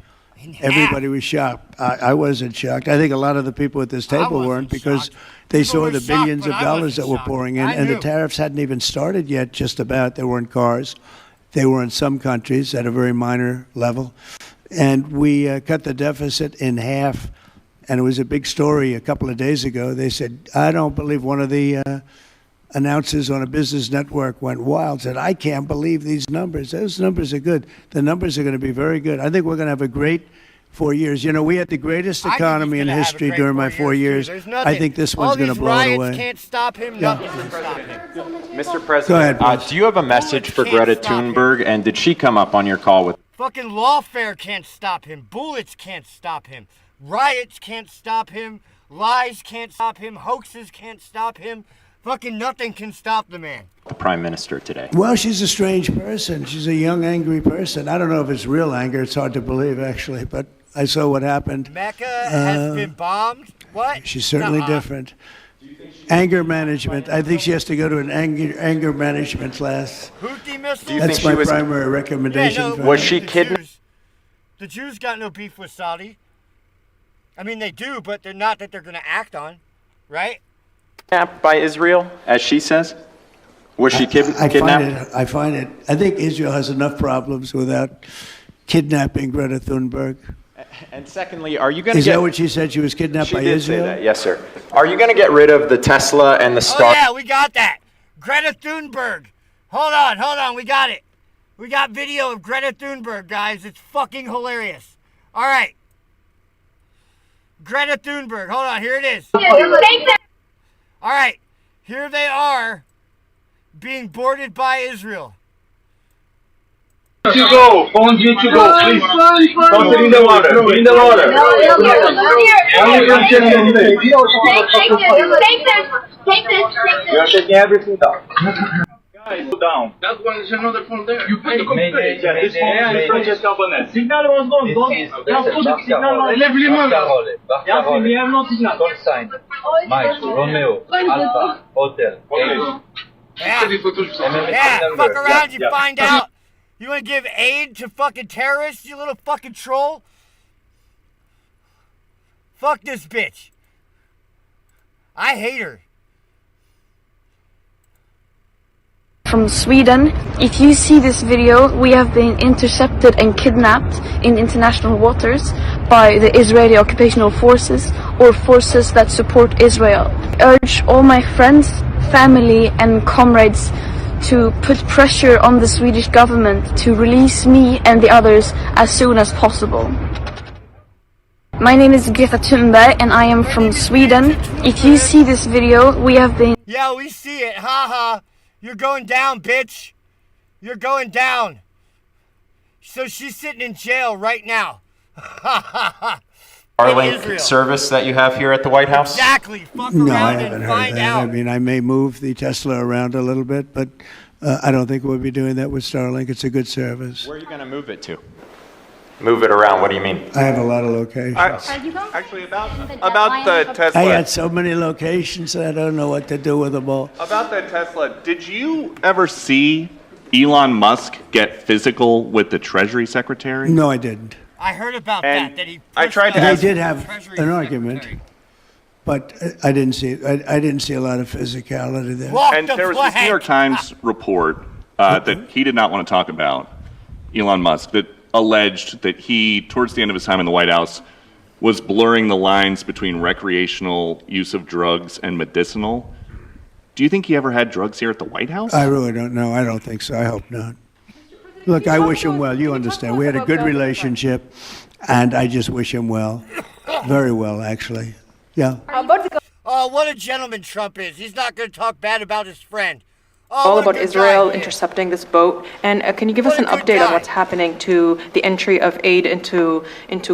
Everybody was shocked. I wasn't shocked. I think a lot of the people at this table weren't, because they saw the billions of dollars that were pouring in, and the tariffs hadn't even started yet, just about. They were in cars. They were in some countries at a very minor level. And we cut the deficit in half, and it was a big story a couple of days ago. They said, I don't believe, one of the announcers on a business network went wild, said, I can't believe these numbers. Those numbers are good. The numbers are going to be very good. I think we're going to have a great 4 years. You know, we had the greatest economy in history during my 4 years. I think this one's going to blow it away. Can't stop him. Nothing can stop him. Mr. President, Go ahead, do you have a message for Greta Thunberg, and did she come up on your call with? Fucking lawfare can't stop him. Bullets can't stop him. Riots can't stop him. Lies can't stop him. Hoaxes can't stop him. Fucking nothing can stop the man. The Prime Minister today. Well, she's a strange person. She's a young, angry person. I don't know if it's real anger. It's hard to believe, actually, but I saw what happened. Mecca has been bombed. What? She's certainly different. Anger management. I think she has to go to an anger management class. Houthi missile? That's my primary recommendation. Yeah, no, was she kidnapped? The Jews got no beef with Saudi. I mean, they do, but they're not that they're going to act on, right? Kidnapped by Israel, as she says? Was she kidnapped? I find it. I think Israel has enough problems without kidnapping Greta Thunberg. And secondly, are you going to Is that what she said? She was kidnapped by Israel? Say that. Yes, sir. Are you going to get rid of the Tesla and the Star? Oh, yeah, we got that. Greta Thunberg. Hold on. We got it. We got video of Greta Thunberg, guys. It's fucking hilarious. All right. Greta Thunberg. Hold on. Here it is. All right. Here they are being boarded by Israel. To go, phone you to go, please. Don't sit in the water. In the water. Take this. You're taking everything down. Guys, go down. That one is another phone there. You put the computer. Yeah, this phone is Francesca Bonnet. Signal was gone. Don't signal. Lève les mains. Signal. Don't sign. Mike, Romeo, Alpha, Hotel. Yeah, fuck around, you find out. You want to give aid to fucking terrorists, you little fucking troll? Fuck this bitch. I hate her. From Sweden, if you see this video, we have been intercepted and kidnapped in international waters by the Israeli occupational forces or forces that support Israel. I urge all my friends, family and comrades to put pressure on the Swedish government to release me and the others as soon as possible. My name is Greta Thunberg and I am from Sweden. If you see this video, we have been... Yeah, we see it. Haha. You're going down, bitch. You're going down. So she's sitting in jail right now. Starlink service that you have here at the White House? Exactly. Fuck No, I around haven't and heard find that. out. I mean, I may move the Tesla around a little bit, but I don't think we'll be doing that with Starlink. It's a good service. Where are you going to move it to? Move it around, what do you mean? I have a lot of locations. Actually, about the Tesla. I got so many locations that I don't know what to do with them all. About the Tesla, did you ever see Elon Musk get physical with the Treasury Secretary? No, I didn't. I heard about And that he I tried to They ask. did have an argument, but I didn't see. I didn't see a lot of physicality there. And there was this New York Times report that he did not want to talk about, Elon Musk, that alleged that he, towards the end of his time in the White House, was blurring the lines between recreational use of drugs and medicinal. Do you think he ever had drugs here at the White House? I really don't know. I don't think so. I hope not. Look, I wish him well. You understand. We had a good relationship, and I just wish him well. Very well, actually. Yeah. Oh, what a gentleman Trump is. He's not going to talk bad about his friend. All about Israel intercepting this boat. And can you give us an update on what's happening to the entry of aid into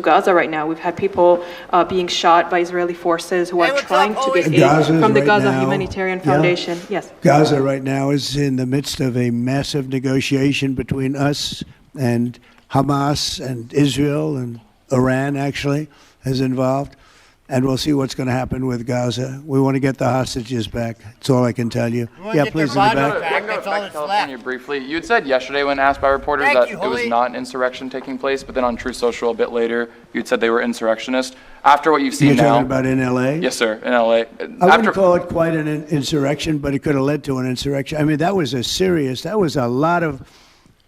Gaza right now? We've had people being shot by Israeli forces who are trying to get aid from the Gaza Humanitarian Foundation. Yes. Gaza right now is in the midst of a massive negotiation between us and Hamas and Israel and Iran, actually. is involved. And we'll see what's going to happen with Gaza. We want to get the hostages back. That's all I can tell you. Yeah, please, in the back. Back to California briefly. You had said yesterday when asked by reporters that it was not an insurrection taking place, but then on Truth Social a bit later, you'd said they were insurrectionists. After what you've seen now. You're talking about in L.A.? Yes, sir, in L.A. I wouldn't call it quite an insurrection, but it could have led to an insurrection. I mean, that was a lot of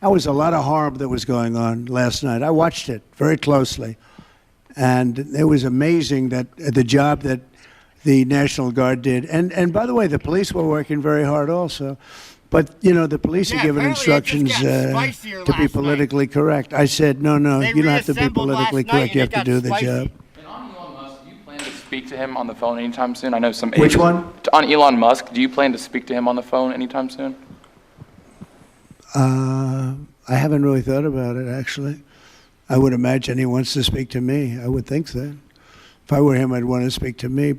harm that was going on last night. I watched it very closely. And it was amazing that the job that the National Guard did. And by the way, the police were working very hard also. But, you know, the police are given instructions to be politically correct. I said, no, you don't have to be politically correct. You have to do the job. And on Elon Musk, do you plan to speak to him on the phone anytime soon? I know some. Which one? On Elon Musk, do you plan to speak to him on the phone anytime soon? I haven't really thought about it, actually. I would imagine he wants to speak to me. I would think that. If I were him, I'd want to speak to me.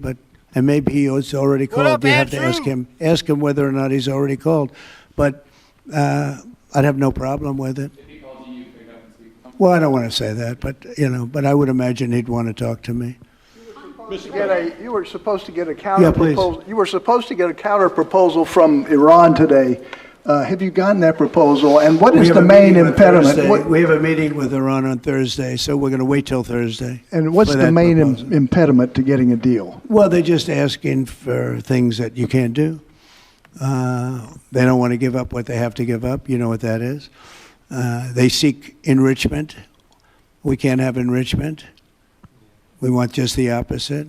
And maybe he was already called. You have to ask him whether or not he's already called. But I'd have no problem with it. If he calls you, pick up and speak to him? Well, I don't want to say that, but I would imagine he'd want to talk to me. You were supposed to get a counter please. proposal. You were supposed to get a counter proposal from Iran today. Have you gotten that proposal? And what is the main impediment? We have a meeting with Iran on Thursday, so we're going to wait till Thursday. And what's the main impediment to getting a deal? Well, they're just asking for things that you can't do. They don't want to give up what they have to give up. You know what that is. They seek enrichment. We can't have enrichment. We want just the opposite.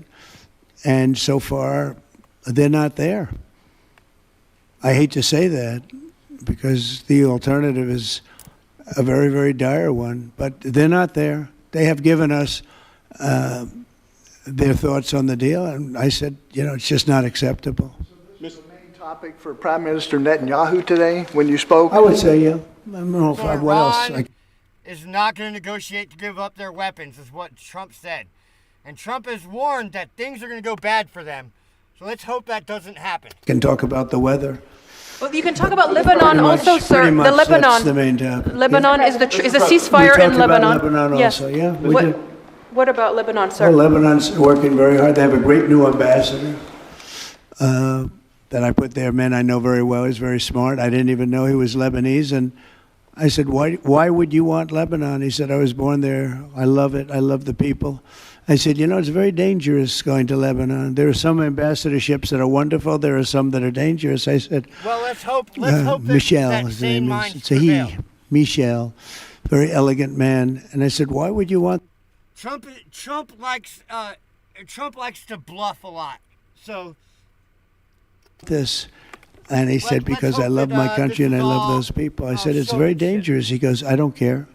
And so far, they're not there. I hate to say that because the alternative is a very, very dire one, but they're not there. They have given us their thoughts on the deal, and I said, it's just not acceptable. This was the main topic for Prime Minister Netanyahu today when you spoke? I would say, yeah. I don't know what else. Is not going to negotiate to give up their weapons, is what Trump said. And Trump has warned that things are going to go bad for them. So let's hope that doesn't happen. Can talk about the weather. Well, you can talk about Lebanon also, sir. The Lebanon. That's the main topic. Lebanon is a ceasefire in Lebanon. Lebanon yes. Also, yeah. What about Lebanon, sir? Well, Lebanon's working very hard. They have a great new ambassador that I put there. Man, I know very well. He's very smart. I didn't even know he was Lebanese. And I said, why would you want Lebanon? He said, I was born there. I love it. I love the people. I said, it's very dangerous going to Lebanon. There are some ambassadorships that are wonderful. There are some that are dangerous. I said, well, let's hope Michel, that his name is. It's a prevail. he. Michel, very elegant man. And I said, why would you want? Trump likes to bluff a lot. So this. And he said, because I love my country and I love those people. I said, it's very dangerous. He goes, I don't care.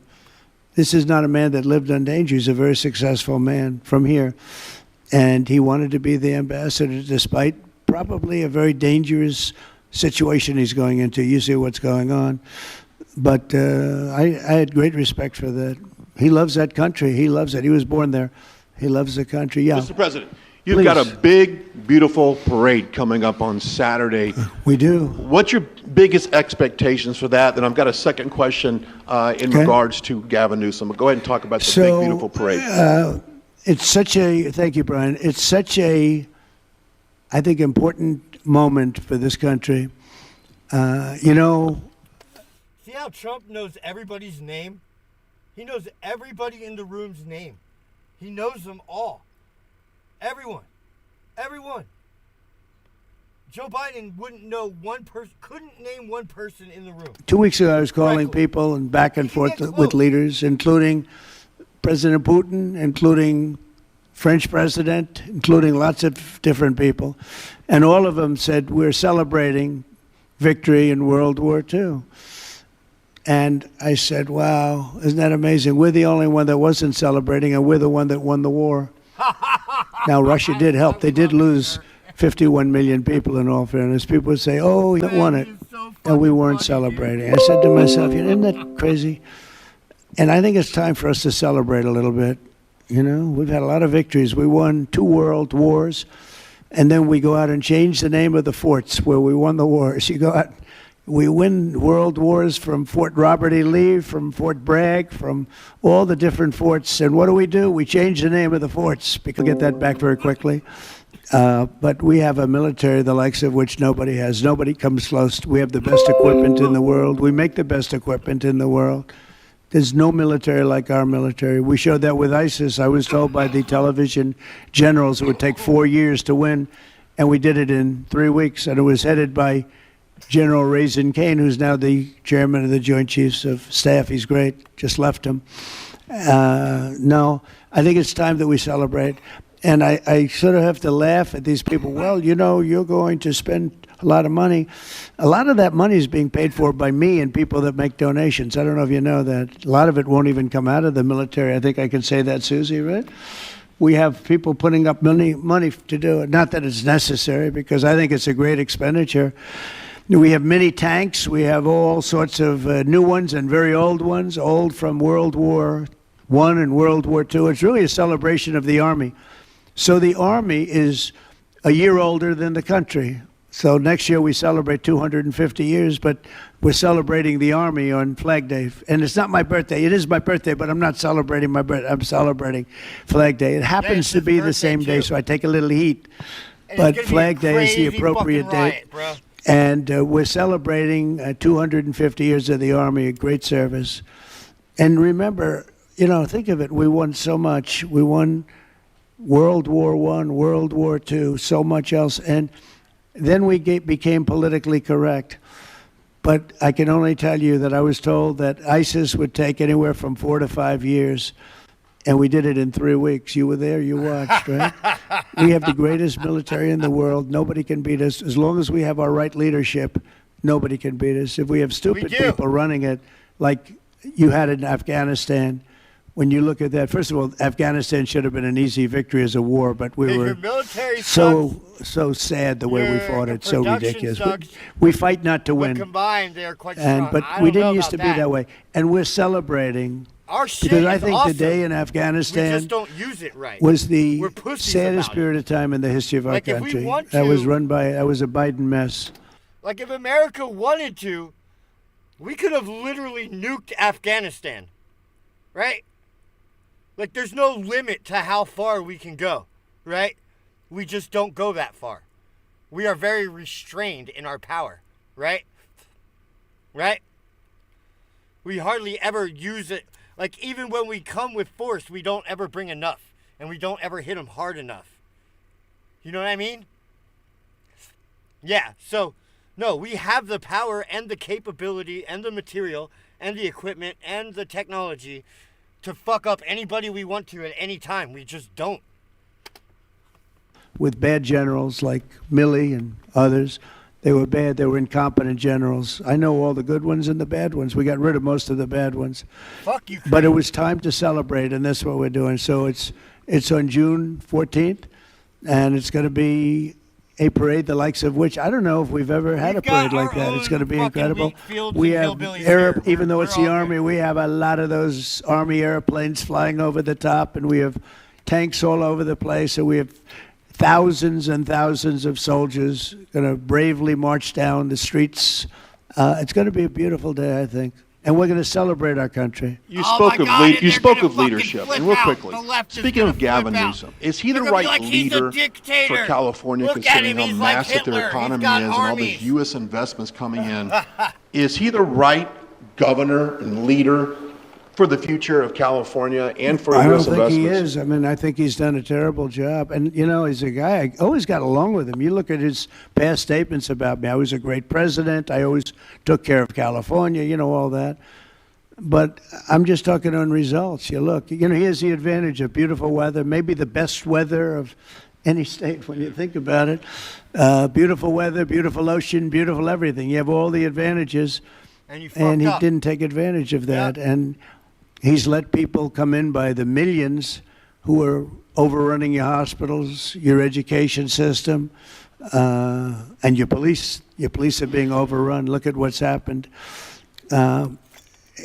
This is not a man that lived on danger. He's a very successful man from here. And he wanted to be the ambassador despite probably a very dangerous situation he's going into. You see what's going on. But I had great respect for that. He loves that country. He loves it. He was born there. He loves the country. Yeah. Mr. President, you've got a big, beautiful parade coming up on Saturday. We do. What's your biggest expectations for that? Then I've got a second question in regards to Gavin Newsom. Go ahead and talk about the big, beautiful parade. Thank you, Brian. It's such a, I think, important moment for this country. See how Trump knows everybody's name? He knows everybody in the room's name. He knows them all. Everyone. Joe Biden wouldn't know one person, couldn't name one person in the room. 2 weeks ago, I was calling people and back and forth with leaders, including President Putin, including French president, including lots of different people. And all of them said, we're celebrating victory in World War II. And I said, wow, isn't that amazing? We're the only one that wasn't celebrating, and we're the one that won the war. Now, Russia did help. They did lose 51 million people, in all fairness. People would say, oh, you won it. And we weren't celebrating. I said to myself, isn't that crazy? And I think it's time for us to celebrate a little bit. We've had a lot of victories. We won 2 world wars. And then we go out and change the name of the forts where we won the wars. You go out We win world wars from Fort Robert E. Lee, from Fort Bragg, from all the different forts. And what do? We change the name of the forts. People get that back very quickly. But we have a military the likes of which nobody has. Nobody comes close. We have the best equipment in the world. We make the best equipment in the world. There's no military like our military. We showed that with ISIS. I was told by the television generals it would take 4 years to win, and we did it in 3 weeks. And it was headed by General Raisin Kane, who's now the chairman of the Joint Chiefs of Staff. He's great. Just left him. No, I think it's time that we celebrate. And I sort of have to laugh at these people. Well, you know, you're going to spend a lot of money. A lot of that money is being paid for by me and people that make donations. I don't know if you know that. A lot of it won't even come out of the military. I think I can say that, Susie, right? We have people putting up money to do it. Not that it's necessary, because I think it's a great expenditure. We have many tanks. We have all sorts of new ones and very old ones, old from World War I and World War II. It's really a celebration of the Army. So the Army is a year older than the country. So next year we celebrate 250 years, but we're celebrating the Army on Flag Day. And it's not my birthday. It is my birthday, but I'm not celebrating my birthday. I'm celebrating Flag Day. It happens to be the same day, so I take a little heat. But Flag Day is the appropriate date. And we're celebrating 250 years of the Army, a great service. And remember, you know, think of it. We won so much. We won World War I, World War II, so much else. And then we became politically correct. But I can only tell you that I was told that ISIS would take anywhere from 4 to 5 years. And we did it in 3 weeks. You were there, you watched, right? We have the greatest military in the world. Nobody can beat us. As long as we have our right leadership, nobody can beat us. If we have stupid people running it, like you had in Afghanistan, when you look at that, first of all, Afghanistan should have been an easy victory as a war, but we were so sad the way we fought it, so ridiculous. We fight not to win. Combined, they are quite strong. But we didn't used to be that way. And we're celebrating. Our shit because I is think awesome. the day in Afghanistan we just don't use it right. was the saddest period of time in the history of our country. If we want that was a Biden mess. Like if America wanted to, we could have literally nuked Afghanistan, right? Like there's no limit to how far we can go, right? We just don't go that far. We are very restrained in our power, right? Right? We hardly ever use it. Like, even when we come with force, we don't ever bring enough. And we don't ever hit them hard enough. You know what I mean? Yeah, so, no, we have the power and the capability and the material and the equipment and the technology to fuck up anybody we want to at any time. We just don't. With bad generals like Milley and others, they were bad. They were incompetent generals. I know all the good ones and the bad ones. We got rid of most of the bad ones. Fuck you. But it was time to celebrate, and that's what we're doing. So it's on June 14th, and it's going to be a parade the likes of which I don't know if we've ever had a parade like that. It's going to be incredible. We have even though it's the Army, we have a lot of those Army airplanes flying over the top, and we have tanks all over the place, and we have thousands and thousands of soldiers going to bravely march down the streets. It's going to be a beautiful day, I think. And we're going to celebrate our country. You spoke of leadership, and real quickly, speaking of Gavin Newsom, is he the right leader for California, considering how massive their economy is and all these U.S. investments coming in? Is he the right governor and leader for the future of California and for U.S. investments? I don't think he is. I mean, I think he's done a terrible job. And, you know, he's a guy, I always got along with him. You look at his past statements about me. I was a great president. I always took care of California, you know, all that. But I'm just talking on results. You look, you know, he has the advantage of beautiful weather, maybe the best weather of any state when you think about it. Beautiful weather, beautiful ocean, beautiful everything. You have all the advantages. And he didn't take advantage of that. And he's let people come in by the millions who are overrunning your hospitals, your education system, and your police. Your police are being overrun. Look at what's happened.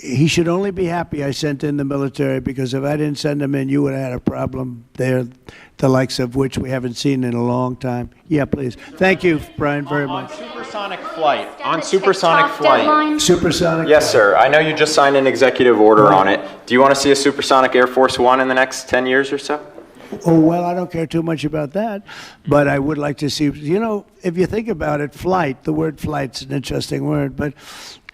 He should only be happy I sent in the military, because if I didn't send them in, you would have had a problem there, the likes of which we haven't seen in a long time. Yeah, please. Thank you, Brian, very much. Supersonic flight, on supersonic flight. Supersonic? Yes, sir. I know you just signed an executive order on it. Do you want to see a supersonic Air Force One in the next 10 years or so? Oh, well, I don't care too much about that, but I would like to see, if you think about it, flight, the word flight's an interesting word, but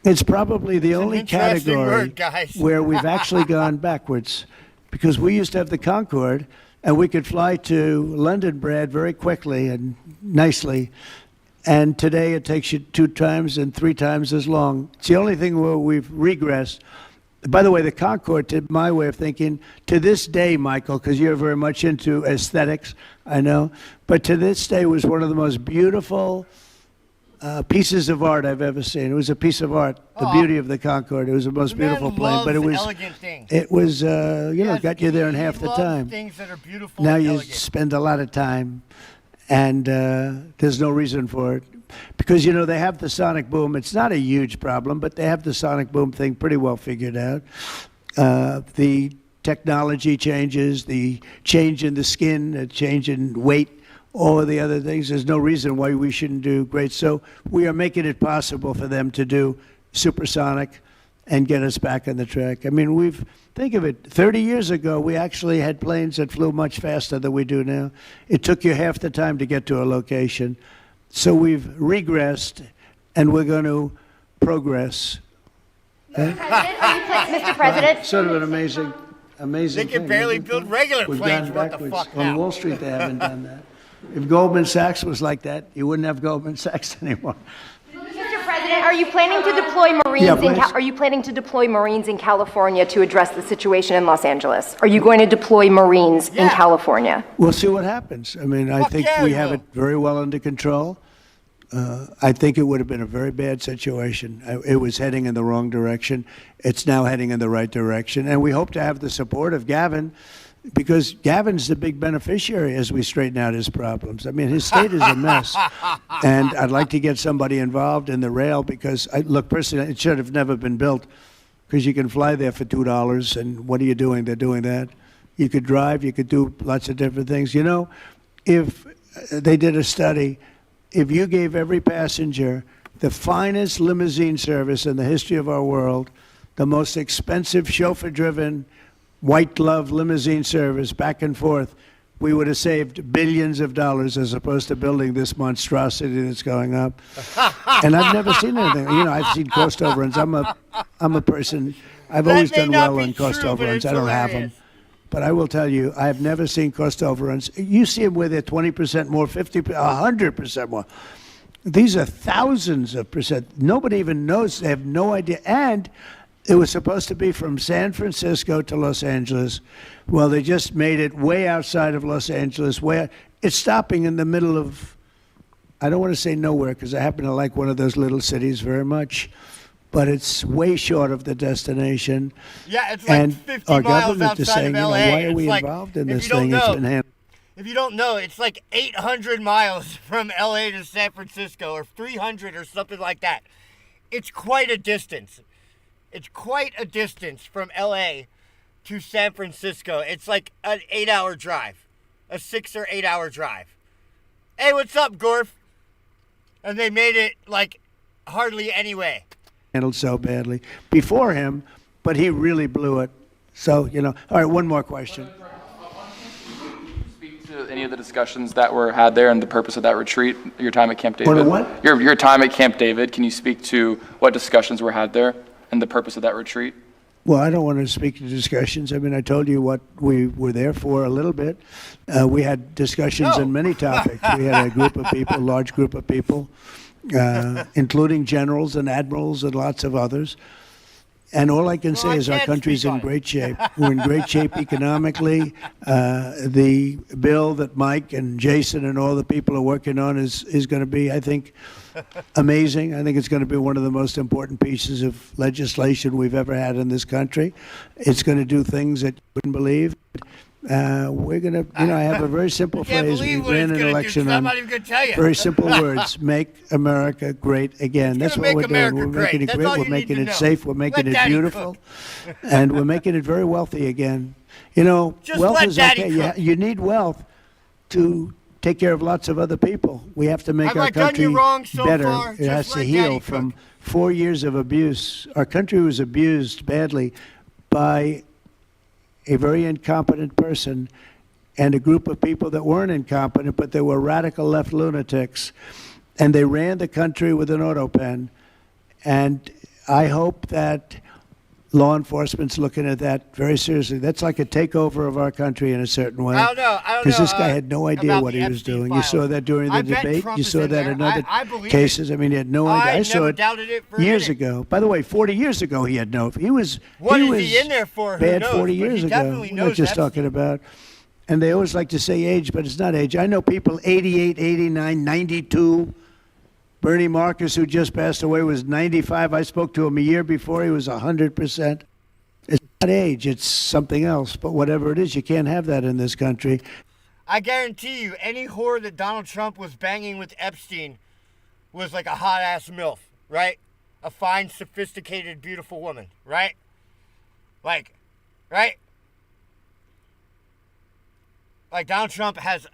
it's probably the only category where we've actually gone backwards, because we used to have the Concorde, and we could fly to London, Brad, very quickly and nicely, and today it takes you 2 times and 3 times as long. It's the only thing where we've regressed. By the way, the Concorde, to my way of thinking, to this day, Michael, because you're very much into aesthetics, I know, but to this day was one of the most beautiful pieces of art I've ever seen. It was a piece of art, the beauty of the Concorde. It was the most beautiful plane, but it was, got you there in half the time. Things that are beautiful Now and you elegant. spend a lot of time, and there's no reason for it. Because, they have the sonic boom. It's not a huge problem, but they have the sonic boom thing pretty well figured out. The technology changes, the change in the skin, the change in weight, all of the other things. There's no reason why we shouldn't do great. So we are making it possible for them to do supersonic and get us back on the track. I mean, think of it, 30 years ago, we actually had planes that flew much faster than we do now. It took you half the time to get to a location. So we've regressed, and we're going to progress. Mr. President? Sort of an amazing They can thing. barely build regular We've planes. gone What the backwards. fuck On now? Wall Street, they haven't done that. If Goldman Sachs was like that, you wouldn't have Goldman Sachs anymore. Mr. President, are you planning to deploy Marines? Yeah, please. Are you planning to deploy Marines in California to address the situation in Los Angeles? Are you going to deploy Marines in California? We'll see what happens. I mean, I think we have it very well under control. I think it would have been a very bad situation. It was heading in the wrong direction. It's now heading in the right direction. And we hope to have the support of Gavin, because Gavin's the big beneficiary as we straighten out his problems. I mean, his state is a mess. And I'd like to get somebody involved in the rail, because, look, personally, it should have never been built, because you can fly there for $2, and what are you doing? They're doing that. You could drive. You could do lots of different things. If they did a study, if you gave every passenger the finest limousine service in the history of our world, the most expensive chauffeur-driven, white-glove limousine service back and forth, we would have saved billions of dollars as opposed to building this monstrosity that's going up. And I've never seen anything. I've seen cost overruns. I'm a person, I've always done well on cost overruns. I don't have them. But I will tell you, I have never seen cost overruns. You see them where they're 20% more, 50%, 100% more. These are thousands of percent. Nobody even knows. They have no idea. And it was supposed to be from San Francisco to Los Angeles. Well, they just made it way outside of Los Angeles. It's stopping in the middle of, I don't want to say nowhere, because I happen to like one of those little cities very much. But it's way short of the destination. Yeah, it's like 50 miles outside is saying, of LA. why are It's we like, involved in if this you don't thing? know- It's been handled. If you don't know, it's like 800 miles from LA to San Francisco, or 300 or something like that. It's quite a distance. It's quite a distance from LA to San Francisco. It's like an 8-hour drive, a 6 or 8 hour drive. Hey, what's up, Gorf? And they made it like hardly any way. Handled so badly before him, but he really blew it. So, all right, one more question. Speak to any of the discussions that were had there and the purpose of that retreat, your time at Camp David. What? Your time at Camp David, can you speak to what discussions were had there and the purpose of that retreat? Well, I don't want to speak to discussions. I mean, I told you what we were there for a little bit. We had discussions on many topics. We had a group of people, a large group of people, including generals and admirals and lots of others. And all I can say is our country's in great shape. We're in great shape economically. The bill that Mike and Jason and all the people are working on is going to be, I think, amazing. I think it's going to be one of the most important pieces of legislation we've ever had in this country. It's going to do things that you wouldn't believe. We're going to, I have a very simple phrase. We ran an election on very simple words: make America great again. That's what we're doing. We're making it great. We're making it safe. We're making it beautiful. And we're making it very wealthy again. Wealth is okay. You need wealth to take care of lots of other people. We have to make Have our I done country you wrong so better. far? It Just has to let heal Daddy from cook. 4 years of abuse. Our country was abused badly by a very incompetent person and a group of people that weren't incompetent, but they were radical left lunatics. And they ran the country with an auto pen. And I hope that law enforcement's looking at that very seriously. That's like a takeover of our country in a certain way. I don't know. Because this guy had no idea about what the he was Epstein doing. files. You saw that during the I bet debate. Trump You is saw in that there. in other I believe cases. I mean, he had no idea. I saw never it doubted it for a years minute. ago. By the way, 40 years ago he had no. He was. What he is was he in there for? Who bad knows? 40 But years he ago. definitely We're not knows just Epstein. talking about. And they always like to say age, but it's not age. I know people 88, 89, 92. Bernie Marcus, who just passed away, was 95. I spoke to him a year before. He was 100%. It's not age. It's something else. But whatever it is, you can't have that in this country. I guarantee you, any whore that Donald Trump was banging with Epstein was like a hot-ass MILF, right? A fine, sophisticated, beautiful woman, right? Like, right? Like Donald Trump has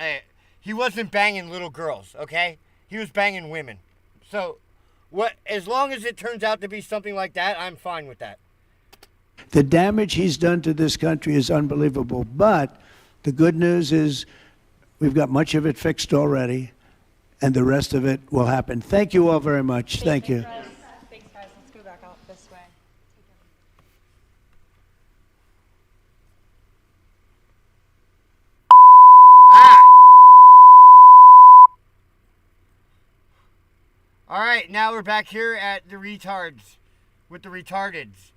a... He wasn't banging little girls, okay? He was banging women. So, as long as it turns out to be something like that, I'm fine with that. The damage he's done to this country is unbelievable. But the good news is we've got much of it fixed already, and the rest of it will happen. Thank you all very much. Thank you. Thanks, guys. Let's go back out this way. All right, now we're back here at the retards with the retardeds.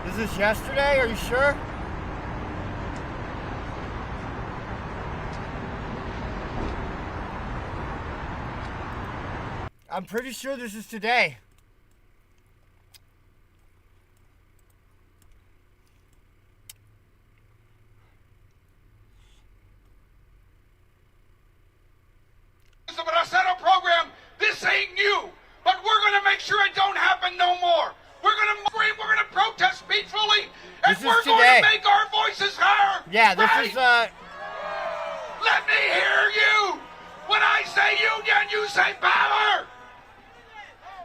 Is this yesterday? Are you sure? I'm pretty sure this is today. The Bracero program, this ain't new, but we're going to make sure it don't happen no more. We're going to scream, we're going to protest peacefully, and we're going to make our voices heard. Yeah, this right? is, Let me hear you. When I say union, you say power.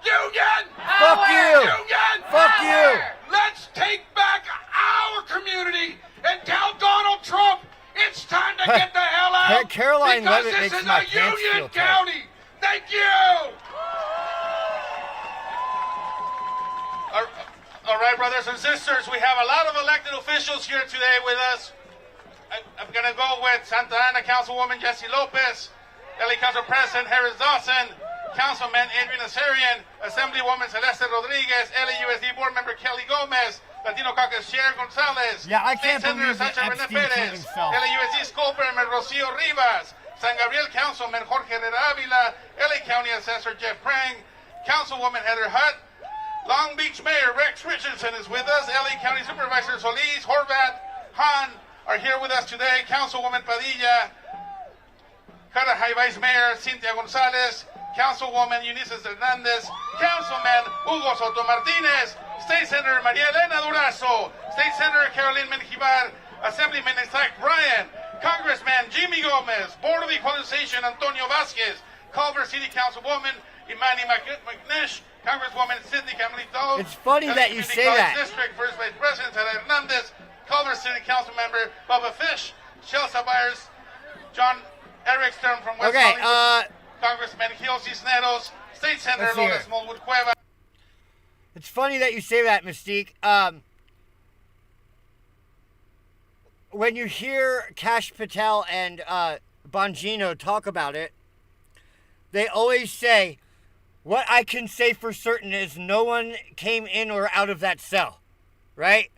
Union. Fuck you. Union. Fuck you. Let's take back our community and tell Donald Trump it's time to get the hell out. Caroline because Levitt this makes is my a pants union feel tight. county. Thank you. All right, brothers and sisters, we have a lot of elected officials here today with us. I'm going to go with Santa Ana Councilwoman Jesse Lopez, LA Council President Harris Dawson, Councilman Adrian Azarian, Assemblywoman Celeste Rodriguez, LAUSD Board Member Kelly Gomez, Latino Caucus Chair Gonzalez, Yeah, I State can't Senator believe that Sacha Rene Epstein killed Perez, himself. LAUSD School Member Rocio Rivas, San Gabriel Councilman Jorge Herrera Avila, LA County Assessor Jeff Prang, Councilwoman Heather Hutt, Long Beach Mayor Rex Richardson is with us, LA County Supervisor Solis, Horvat, Han are here with us today, Councilwoman Padilla, Carajay Vice Mayor Cynthia Gonzalez, Councilwoman Eunices Hernandez, Councilman Hugo Soto Martinez, State Senator Maria Elena Durazo, State Senator Caroline Menjivar, Assemblyman Isaac Bryan, Congressman Jimmy Gomez, Board of Equalization Antonio Vasquez, Culver City Councilwoman Imani McNish, Congresswoman Sidney Camelito. It's funny that you say that. District First Vice President Sara Hernandez, Culver City Council Member Bubba Fish, Chelsea Byers, John Eric Stern from West Hollywood, Congressman Gil Cisneros, State Senator Lola Smallwood Cueva. It's funny that you say that, Mystique. When you hear Kash Patel and Bongino talk about it, they always say, what I can say for certain is no one came in or out of that cell, right?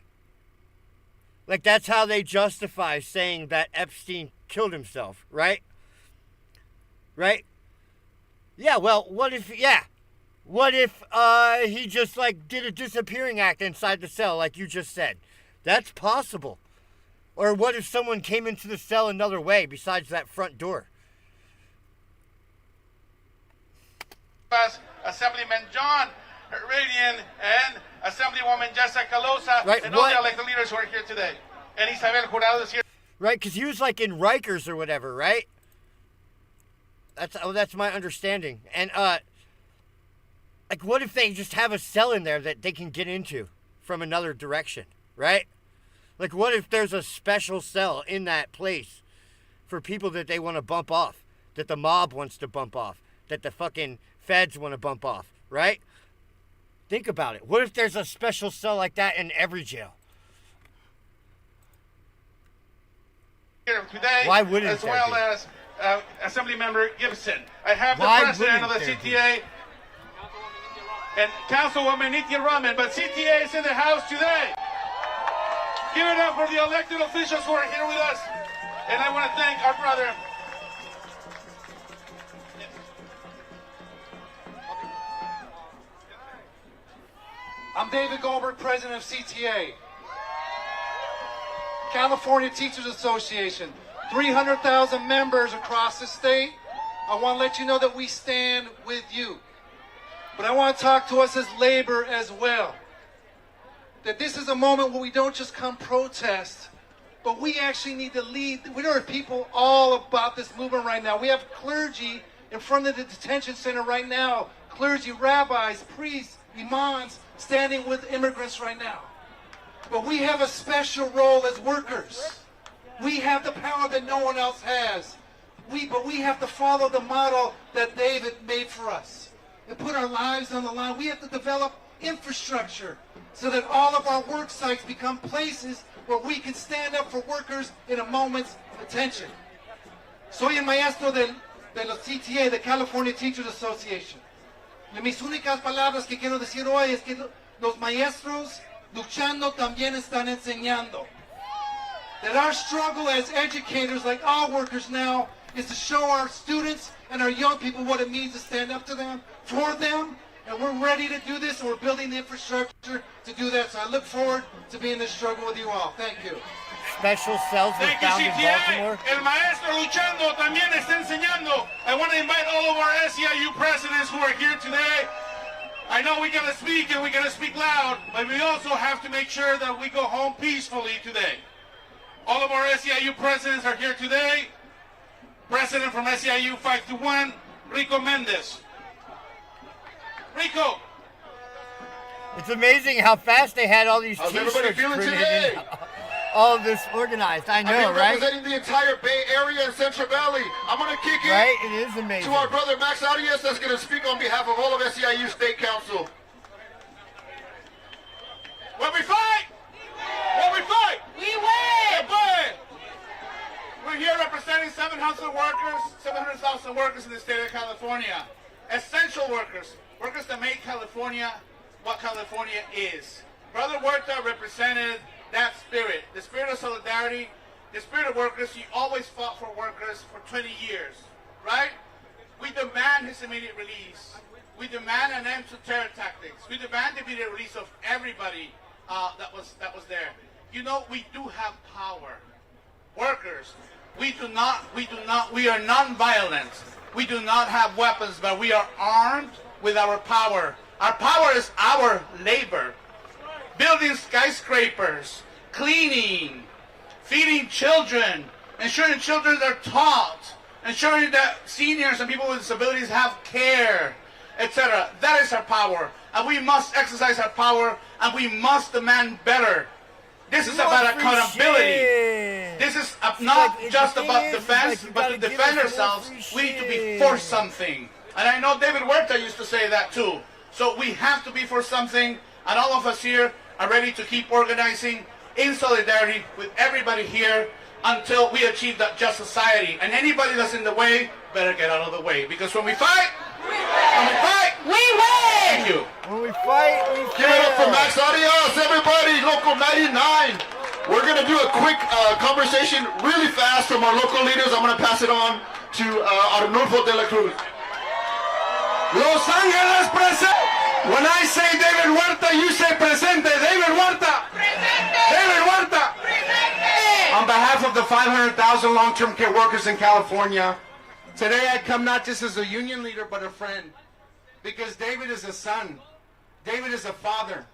Like, that's how they justify saying that Epstein killed himself, right? Right? Yeah, well, what if he just, like, did a disappearing act inside the cell, like you just said? That's possible. Or what if someone came into the cell another way besides that front door? Assemblyman John Radian and Assemblywoman Jessica Calosa, right, and all the elected leaders who are here today. And Isabel Jurado is here. Right, because he was like in Rikers or whatever, right? That's my understanding. And like, what if they just have a cell in there that they can get into from another direction, right? Like, what if there's a special cell in that place for people that they want to bump off, that the mob wants to bump off, that the fucking feds want to bump off, right? Think about it. What if there's a special cell like that in every jail? Here today, why wouldn't as well be? As Assemblymember Gibson. I have the Why president of the wouldn't CTA and Councilwoman Nithya Raman, but CTA is in the house today. Give it up for the elected officials who are here with us. And I want to thank our brother. I'm David Goldberg, president of CTA. California Teachers Association, 300,000 members across the state. I want to let you know that we stand with you. But I want to talk to us as labor as well. That this is a moment where we don't just come protest, but we actually need to lead. We are people all about this movement right now. We have clergy in front of the detention center right now. Clergy, rabbis, priests, imams, standing with immigrants right now. But we have a special role as workers. We have the power that no one else has. But we have to follow the model that David made for us and put our lives on the line. We have to develop infrastructure so that all of our work sites become places where we can stand up for workers in a moment's attention. Soy el maestro de los CTA, the California Teachers Association. Mis únicas palabras que quiero decir hoy es que los maestros luchando también están enseñando. That our struggle as educators, like all workers now, is to show our students and our young people what it means to stand up to them, for them, and we're ready to do this, and we're building the infrastructure to do that. So I look forward to being in this struggle with you all. Thank you. Special cells were found in Baltimore. El maestro luchando también está enseñando. I want to invite all of our SEIU presidents who are here today. I know we gotta speak and we gotta speak loud, but we also have to make sure that we go home peacefully today. All of our SEIU presidents are here today. President from SEIU 521, Rico Mendez. Rico. It's amazing how fast they had all these How's t-shirts everybody feeling printed today? and all of this organized. I know, I've been right? representing the entire Bay Area and Central Valley. I'm going to kick it, right? It is amazing. To our brother Max Arias that's going to speak on behalf of all of SEIU State Council. When we fight! When we fight! We win! We're here representing 700,000 workers in the state of California. Essential workers. Workers that make California what California is. Brother Huerta represented that spirit. The spirit of solidarity, the spirit of workers. He always fought for workers for 20 years, right? We demand his immediate release. We demand an end to terror tactics. We demand the immediate release of everybody that was there. You know, we do have power. Workers, we are non-violent. We do not have weapons, but we are armed with our power. Our power is our labor. Building skyscrapers, cleaning, feeding children, ensuring children are taught, ensuring that seniors and people with disabilities have care, etc. That is our power. And we must exercise our power, and we must demand better. This is about accountability. This is not just about defense, but to defend ourselves, we need to be for something. And I know David Huerta used to say that too. So we have to be for something, and all of us here are ready to keep organizing in solidarity with everybody here until we achieve that just society. And anybody that's in the way better get out of the way, because when we fight, we win. Thank you. When we fight, we Give it up for Max Arias, everybody, Local 99. We're going to do a quick conversation really fast from our local leaders. I'm going to pass it on to Arnulfo de la Cruz. Los Angeles present. When I say David Huerta, you say presente. David Huerta. Presente. David Huerta. Presente. On behalf of the 500,000 long-term care workers in California, today I come not just as a union leader, but a friend. Because David is a son. David is a father.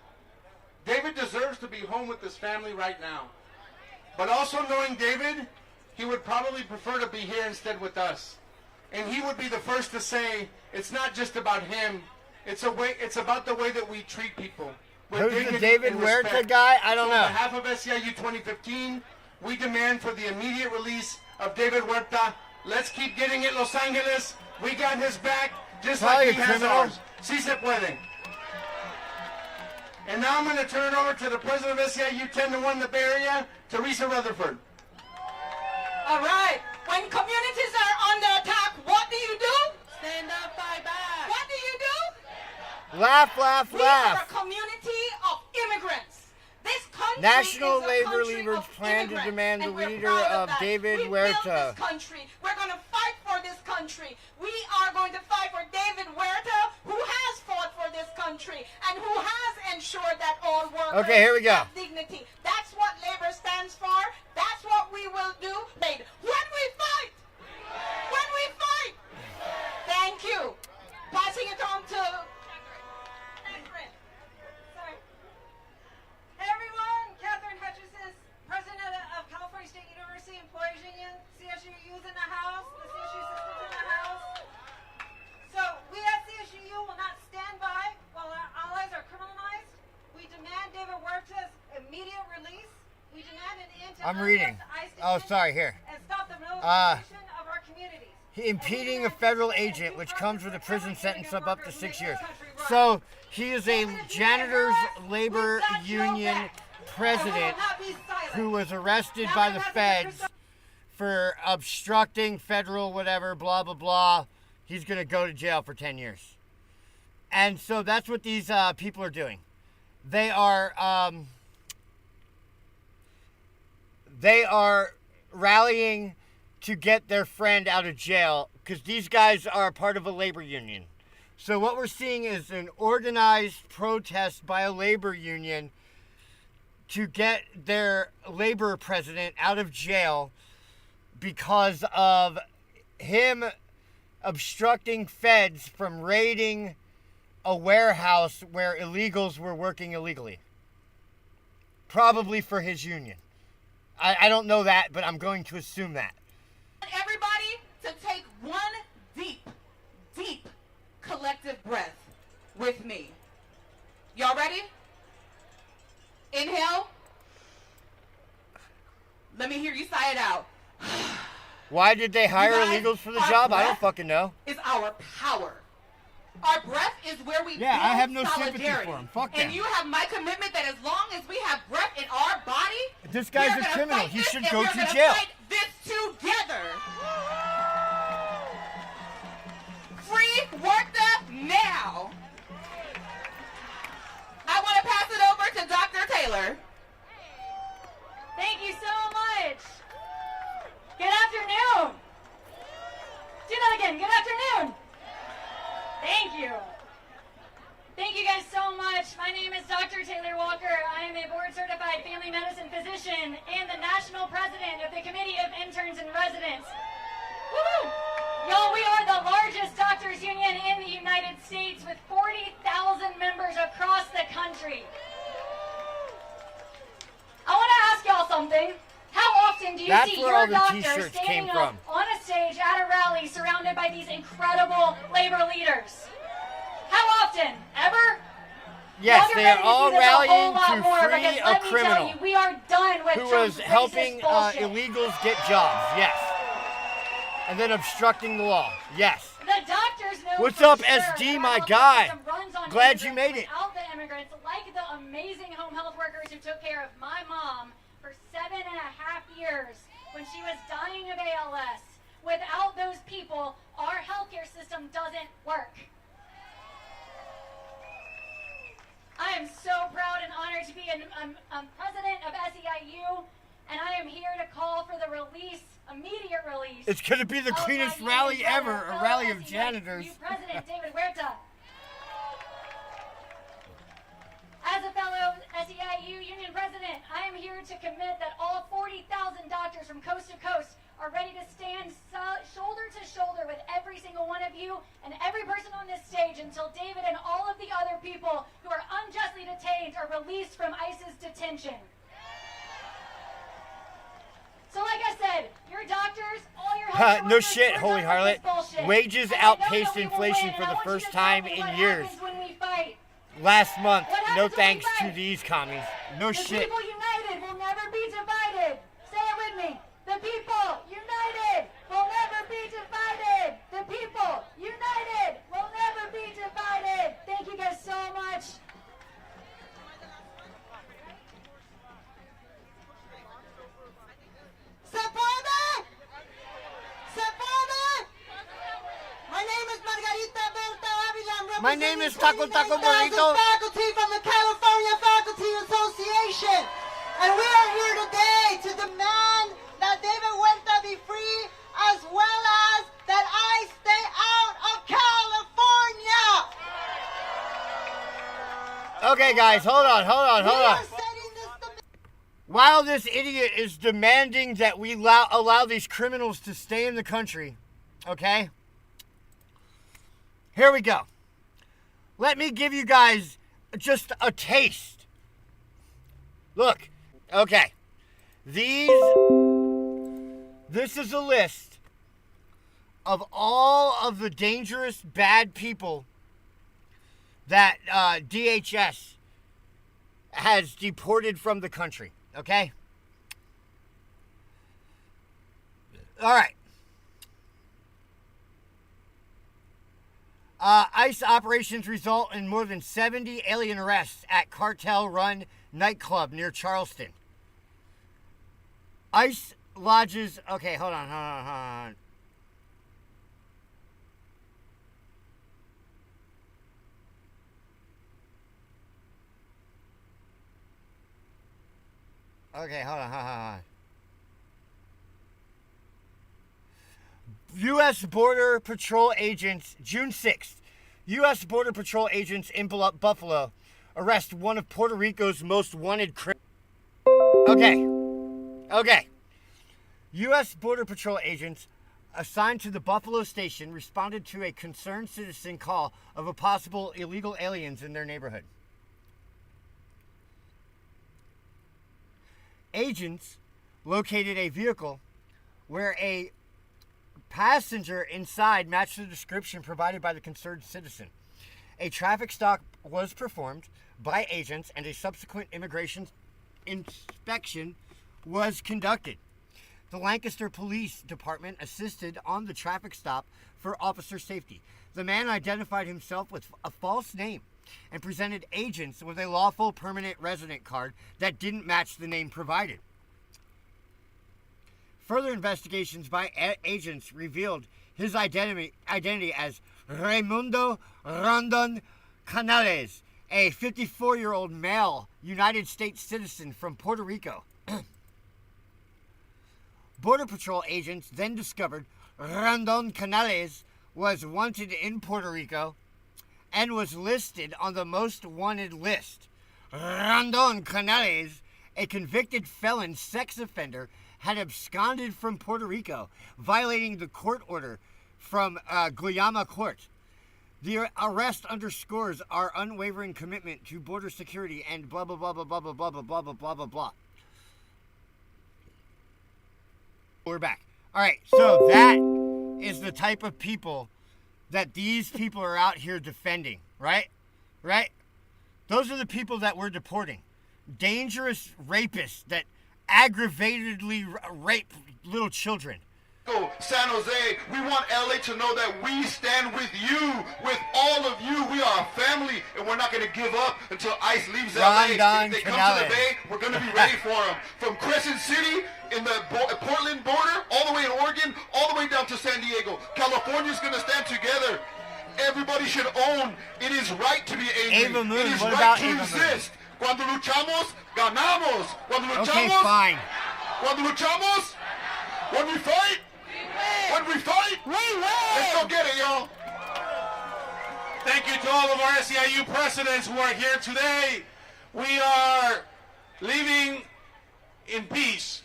David deserves to be home with his family right now. But also knowing David, he would probably prefer to be here instead with us. And he would be the first to say, it's not just about him. It's about the way that we treat people. Who's the David Huerta guy? I don't know. On behalf of SEIU 2015, we demand for the immediate release of David Huerta. Let's keep getting it, Los Angeles. We got his back, just like he has ours. Si se puede. And now I'm going to turn it over to the president of SEIU 10-1 in the Bay Area, Teresa Rutherford. All right. When communities are under attack, what do you do? Stand up, fight back. What do you do? Laugh, laugh, we laugh. are a community of immigrants. This country National is a labor country leaders of plan to immigrants, demand the and we're leader proud of that. David we built Huerta. this country. We're going to fight for this country. We are going to fight for David Huerta, who has fought for this country and who has ensured that all workers Okay, here we go. have dignity. That's what labor stands for. That's what we will do. When we fight. When we fight. Thank you. Passing it on to Catherine. Sorry. Hey everyone, Catherine Hutchison, President of California State University Employees Union. CSU Youth in the house. The CSU system's in the house. So we at CSU will not stand by while our allies are criminalized. We demand David Huerta's immediate release. We demand an end to I'm reading. ICE Oh, sorry, here. and stop the militarization of our communities. Impeding a federal agent, which comes with a prison sentence of up to 6 years. So he is a janitor's labor union president who was arrested by the feds for obstructing federal whatever, blah, blah, blah. He's going to go to jail for 10 years. And so that's what these people are doing. They are rallying to get their friend out of jail because these guys are part of a labor union. So what we're seeing is an organized protest by a labor union to get their labor president out of jail because of him obstructing feds from raiding a warehouse where illegals were working illegally. Probably for his union. I don't know that, but I'm going to assume that. Everybody to take one deep collective breath with me. Y'all ready? Inhale. Let me hear you sigh it out. Why did they hire illegals for the job? I don't fucking know. Is our power. Our breath is where we build I have no sympathy solidarity. for him. Fuck them. And you have my commitment that as long as we have breath in our body, This guy's we're a gonna criminal. fight He this should and go we're to gonna jail. Fight this together. Free Huerta now. I want to pass it over to Dr. Taylor. Thank you so much. Good afternoon. Do that again. Good afternoon. Thank you. Thank you guys so much. My name is Dr. Taylor Walker. I am a board-certified family medicine physician and the national president of the Committee of Interns and Residents. Woo! Y'all, we are the largest doctors union in the United States with 40,000 members across the country. I want to ask y'all something. How often do you That's see where your all the doctor t-shirts came standing up from. on a stage at a rally surrounded by these incredible labor leaders? How often? Ever? Yes, Y'all they get are ready to all see this a whole rallying lot to more, free because a let me tell criminal you, we are done with who Trump's was helping racist bullshit. illegals get jobs. Yes. And then obstructing the law. Yes. The doctors know What's for up, sure SD, that my our health guy? system runs on Glad you immigrants. made it. Without the immigrants, like the amazing home health workers who took care of my mom for 7.5 years when she was dying of ALS, without those people, our healthcare system doesn't work. I am so proud and honored to be president of SEIU, and I am here to call for the immediate release. It's going to be the cleanest rally ever, a rally of janitors. New President David Huerta. As a fellow SEIU union president, I am here to commit that all 40,000 doctors from coast to coast are ready to stand shoulder to shoulder with every single one of you and every person on this stage until David and all of the other people who are unjustly detained are released from ICE's detention. So like I said, your doctors, all your health No shit, holy harlot. Wages outpaced inflation for the first time in years. Last month, no thanks to these commies. No The shit. people united will never be divided. Say it with me. The people united will never be divided. The people united will never be divided. Thank you guys so much. My name is Taco Burrito. Faculty from the California Faculty Association. And we are here today to demand that David Huerta be free, as well as that I stay out of California. Okay, guys, hold on. While this idiot is demanding that we allow these criminals to stay in the country, okay? Here we go. Let me give you guys just a taste. Look, okay. This is a list of all of the dangerous, bad people that DHS has deported from the country, okay? All right. ICE operations result in more than 70 alien arrests at cartel-run nightclub near Charleston. ICE lodges... Okay, hold on. Okay, hold on. U.S. Border Patrol agents, June 6th, U.S. Border Patrol agents in Buffalo arrest one of Puerto Rico's most wanted criminals. Okay. U.S. Border Patrol agents assigned to the Buffalo station responded to a concerned citizen call of a possible illegal aliens in their neighborhood. Agents located a vehicle where a passenger inside matched the description provided by the concerned citizen. A traffic stop was performed by agents and a subsequent immigration inspection was conducted. The Lancaster Police Department assisted on the traffic stop for officer safety. The man identified himself with a false name and presented agents with a lawful permanent resident card that didn't match the name provided. Further investigations by agents revealed his identity as Raimundo Rondon Canales, a 54-year-old male United States citizen from Puerto Rico. Border Patrol agents then discovered Rondon Canales was wanted in Puerto Rico and was listed on the most wanted list. Rondon Canales, a convicted felon sex offender, had absconded from Puerto Rico, violating the court order from Guayama Court. The arrest underscores our unwavering commitment to border security and blah, blah, blah, blah, blah, blah, blah, blah, blah, blah, blah, blah. We're back. All right, so that is the type of people that these people are out here defending, right? Right? Those are the people that we're deporting. Dangerous rapists that aggravatedly rape little children. San Jose, we want LA to know that we stand with you, with all of you. We are a family, and we're not going to give up until ICE leaves LA. If they come to the Bay, we're going to be ready for them. From Crescent City in the Portland border, all the way in Oregon, all the way down to San Diego. California's going to stand together. Everybody should own. It is right to be angry. Ava Moon, it is what right about to Ava resist. Cuando luchamos, ganamos. Cuando luchamos, okay, fine. Cuando luchamos, when we fight, when we fight, we win. Let's go get it, y'all. Thank you to all of our SEIU presidents who are here today. We are living in peace.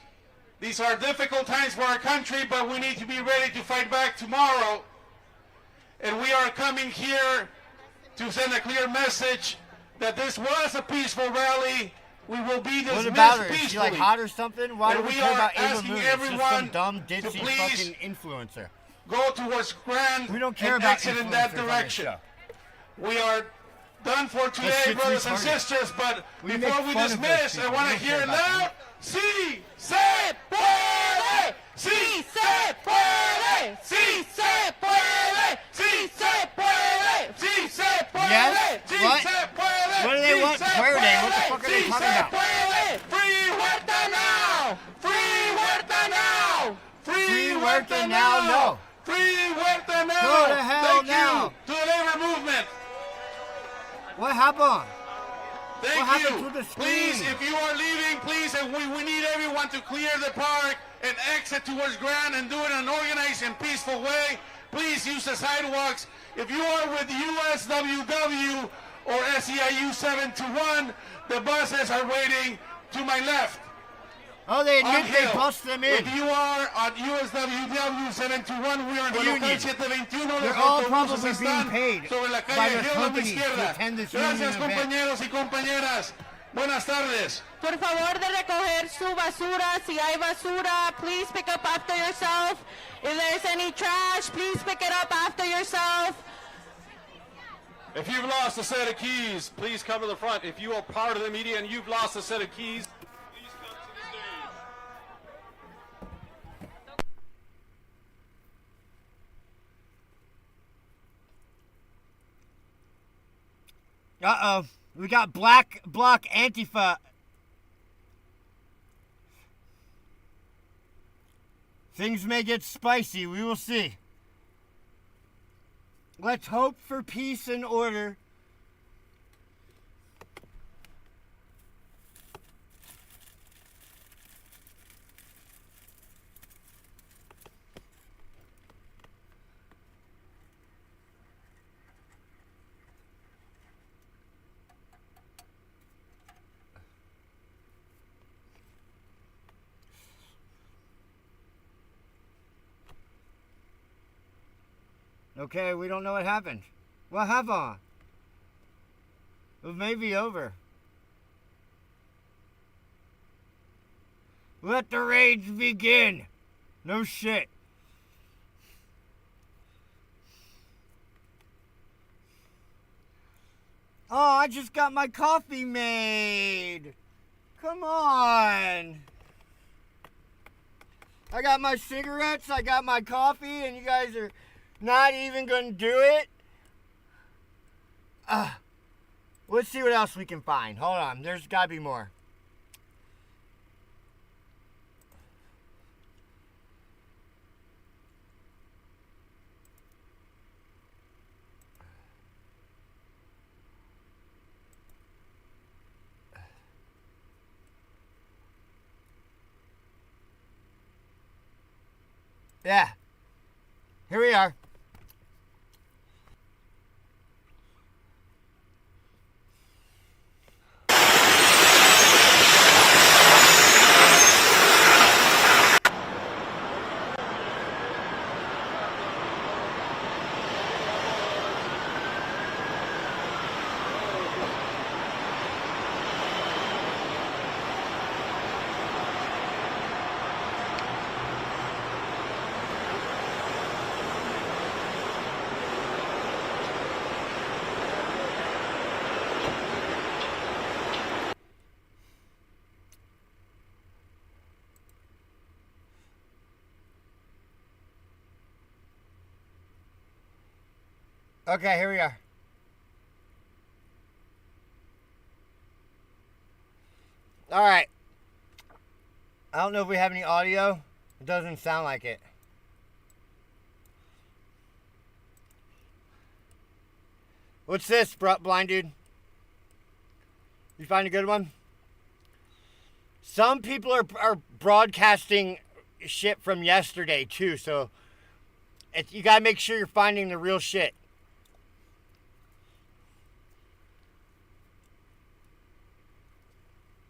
These are difficult times for our country, but we need to be ready to fight back tomorrow. And we are coming here to send a clear message that this was a peaceful rally. We will be dismissed what about her? peacefully. Is she like hot or something? Why do we care about Ava Moon? It's just some dumb, to ditzy please fucking influencer. Go towards Grand We don't care and about exit in that influencers on this direction. show. We are done for today, shit's brothers and retarded. sisters, but We before make we fun of those dismiss, people. I want We to don't hear care it about loud. Sí se puede! Sí se puede! Sí se puede! Sí se puede! Sí se puede! Yes? Sí What? se puede! What do they Sí want? se Swear day. What the puede! fuck are they Sí talking se about? puede! Free Huerta now! Free Huerta now! Free Huerta now, no. Free Huerta now! Go to hell Thank now. you to the labor movement. What happened? Thank What you. happened to the screen? Please, if you are leaving, please, and we need everyone to clear the park and exit towards Grand and do it in an organized and peaceful way. Please use the sidewalks. If you are with USWW or SEIU 721, the buses are waiting to my left. Oh, they admit they Uphill. bust them in. If you are on USWW 721, we are in The el local union. 721. They're Los all autobuses probably being están paid sobre la by calle their Hill a mi companies to izquierda. attend this Gracias, union event. compañeros y compañeras. Buenas tardes. Por favor de recoger su basura. Si hay basura, please pick up after yourself. If there's any trash, please pick it up after yourself. If you've lost a set of keys, please come to the front. If you are part of the media and you've lost a set of keys, please come to the stage. Uh-oh. We got Black Bloc Antifa. Things may get spicy. We will see. Let's hope for peace and order. Okay, we don't know what happened. What happened? It may be over. Let the rage begin. No shit. Oh, I just got my coffee made. Come on. I got my cigarettes, I got my coffee, and you guys are not even gonna do it? Let's see what else we can find. Hold on, there's gotta be more. Yeah. Here we are. Okay, here we are. All right. I don't know if we have any audio. It doesn't sound like it. What's this, blind dude? You find a good one? Some people are broadcasting shit from yesterday too, so you gotta make sure you're finding the real shit.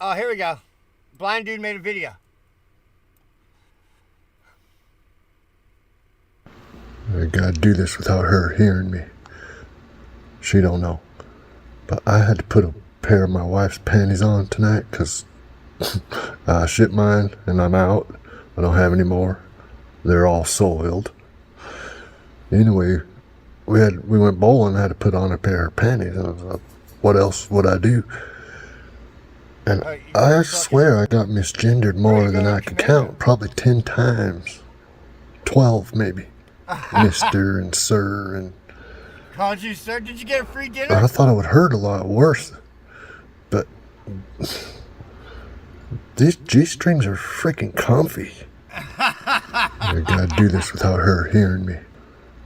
Oh, here we go. Blind dude made a video. I gotta do this without her hearing me. She don't know. But I had to put a pair of my wife's panties on tonight because I shit mine and I'm out. I don't have any more. They're all soiled. Anyway, we went bowling. I had to put on a pair of panties. I was like, what else would I do? And I swear I got misgendered more than I could count. Probably 10 times. 12 maybe. Mr. and Sir and... Called you, sir? Did you get a free dinner? I thought it would hurt a lot worse. But... these G-strings are freaking comfy. I gotta do this without her hearing me.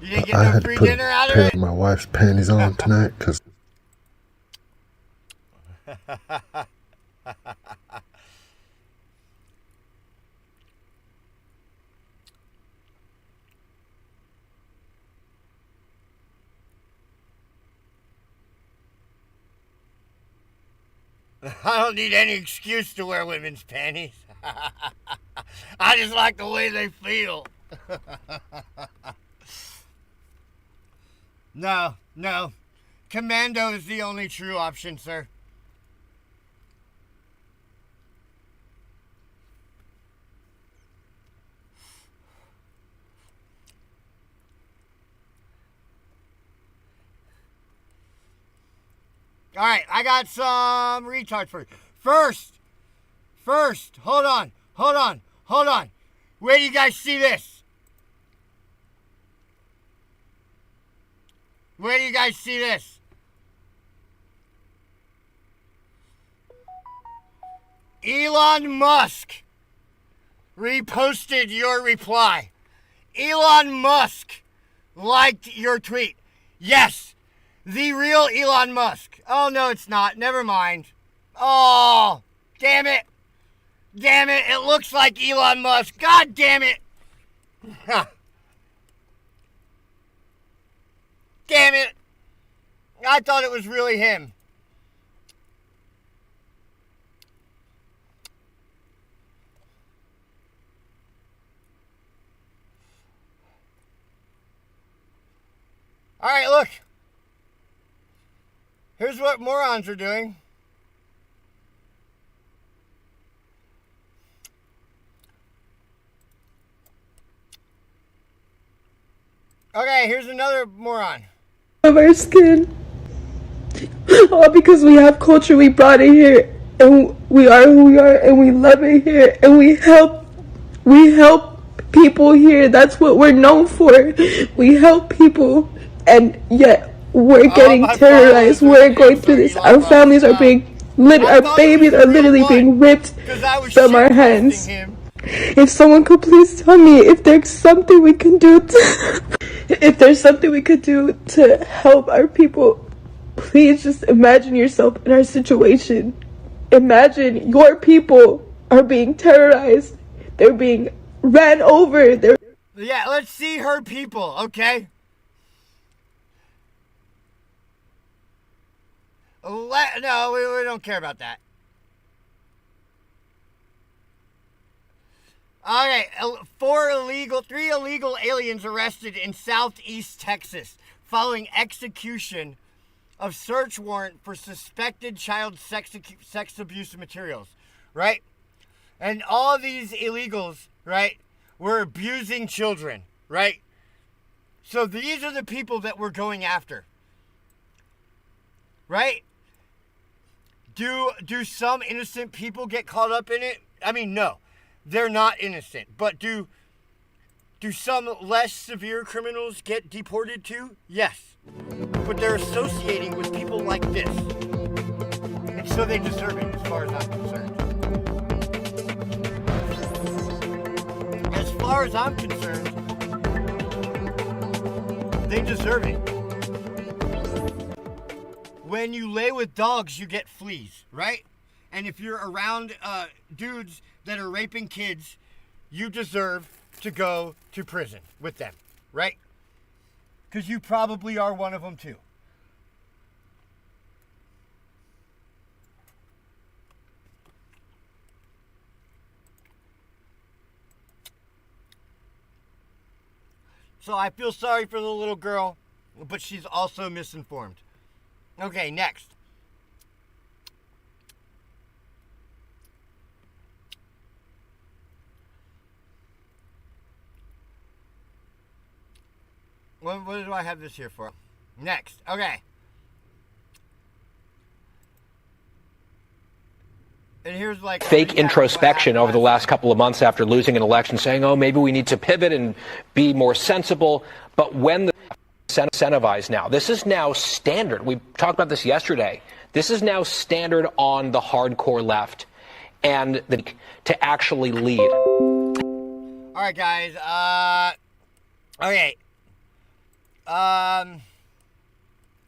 You didn't get I no had free to put dinner a out of pair it? of my wife's panties on tonight because... I don't need any excuse to wear women's panties. I just like the way they feel. No. Commando is the only true option, sir. All right, I got some retards for you. First, hold on. Where do you guys see this? Where do you guys see this? Elon Musk reposted your reply. Elon Musk liked your tweet. Yes. The real Elon Musk. Oh, no, it's not. Never mind. Oh, damn it. It looks like Elon Musk. God damn it. Damn it. I thought it was really him. All right, look. Here's what morons are doing. Okay, here's another moron. Of our skin. All because we have culture, we brought it here, and we are who we are, and we love it here, and we help people here. That's what we're known for. We help people, and yet we're getting terrorized. We're going through this. Our families are being our babies are literally being ripped from our hands. If someone could please tell me if there's something we can do to help our people, please just imagine yourself in our situation. Imagine your people are being terrorized. They're being ran over. Yeah, let's see her people, okay? No, we don't care about that. Okay, three illegal aliens arrested in southeast Texas following execution of search warrant for suspected child sex abuse materials, right? And all these illegals, right, were abusing children, right? So these are the people that we're going after, right? Do some innocent people get caught up in it? I mean, no. They're not innocent. But do Do some less severe criminals get deported too? Yes. But they're associating with people like this. And so they deserve it, as far as I'm concerned. As far as I'm concerned, they deserve it. When you lay with dogs, you get fleas, right? And if you're around dudes that are raping kids, you deserve to go to prison with them, right? Because you probably are one of them too. So I feel sorry for the little girl, but she's also misinformed. Okay, next. What do I have this here for? Next. Okay. And here's like fake introspection over the last couple of months after losing an election, saying, oh, maybe we need to pivot and be more sensible. But when the incentivized now, this is now standard. We talked about this yesterday. This is now standard on the hardcore left and to actually lead. All right, guys. Okay.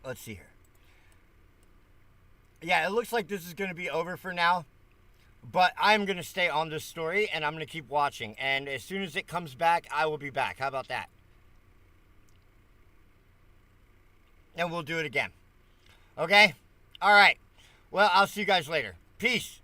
Let's see here. Yeah, it looks like this is going to be over for now. But I'm going to stay on this story, and I'm going to keep watching. And as soon as it comes back, I will be back. How about that? And we'll do it again. Okay? All right. Well, I'll see you guys later. Peace.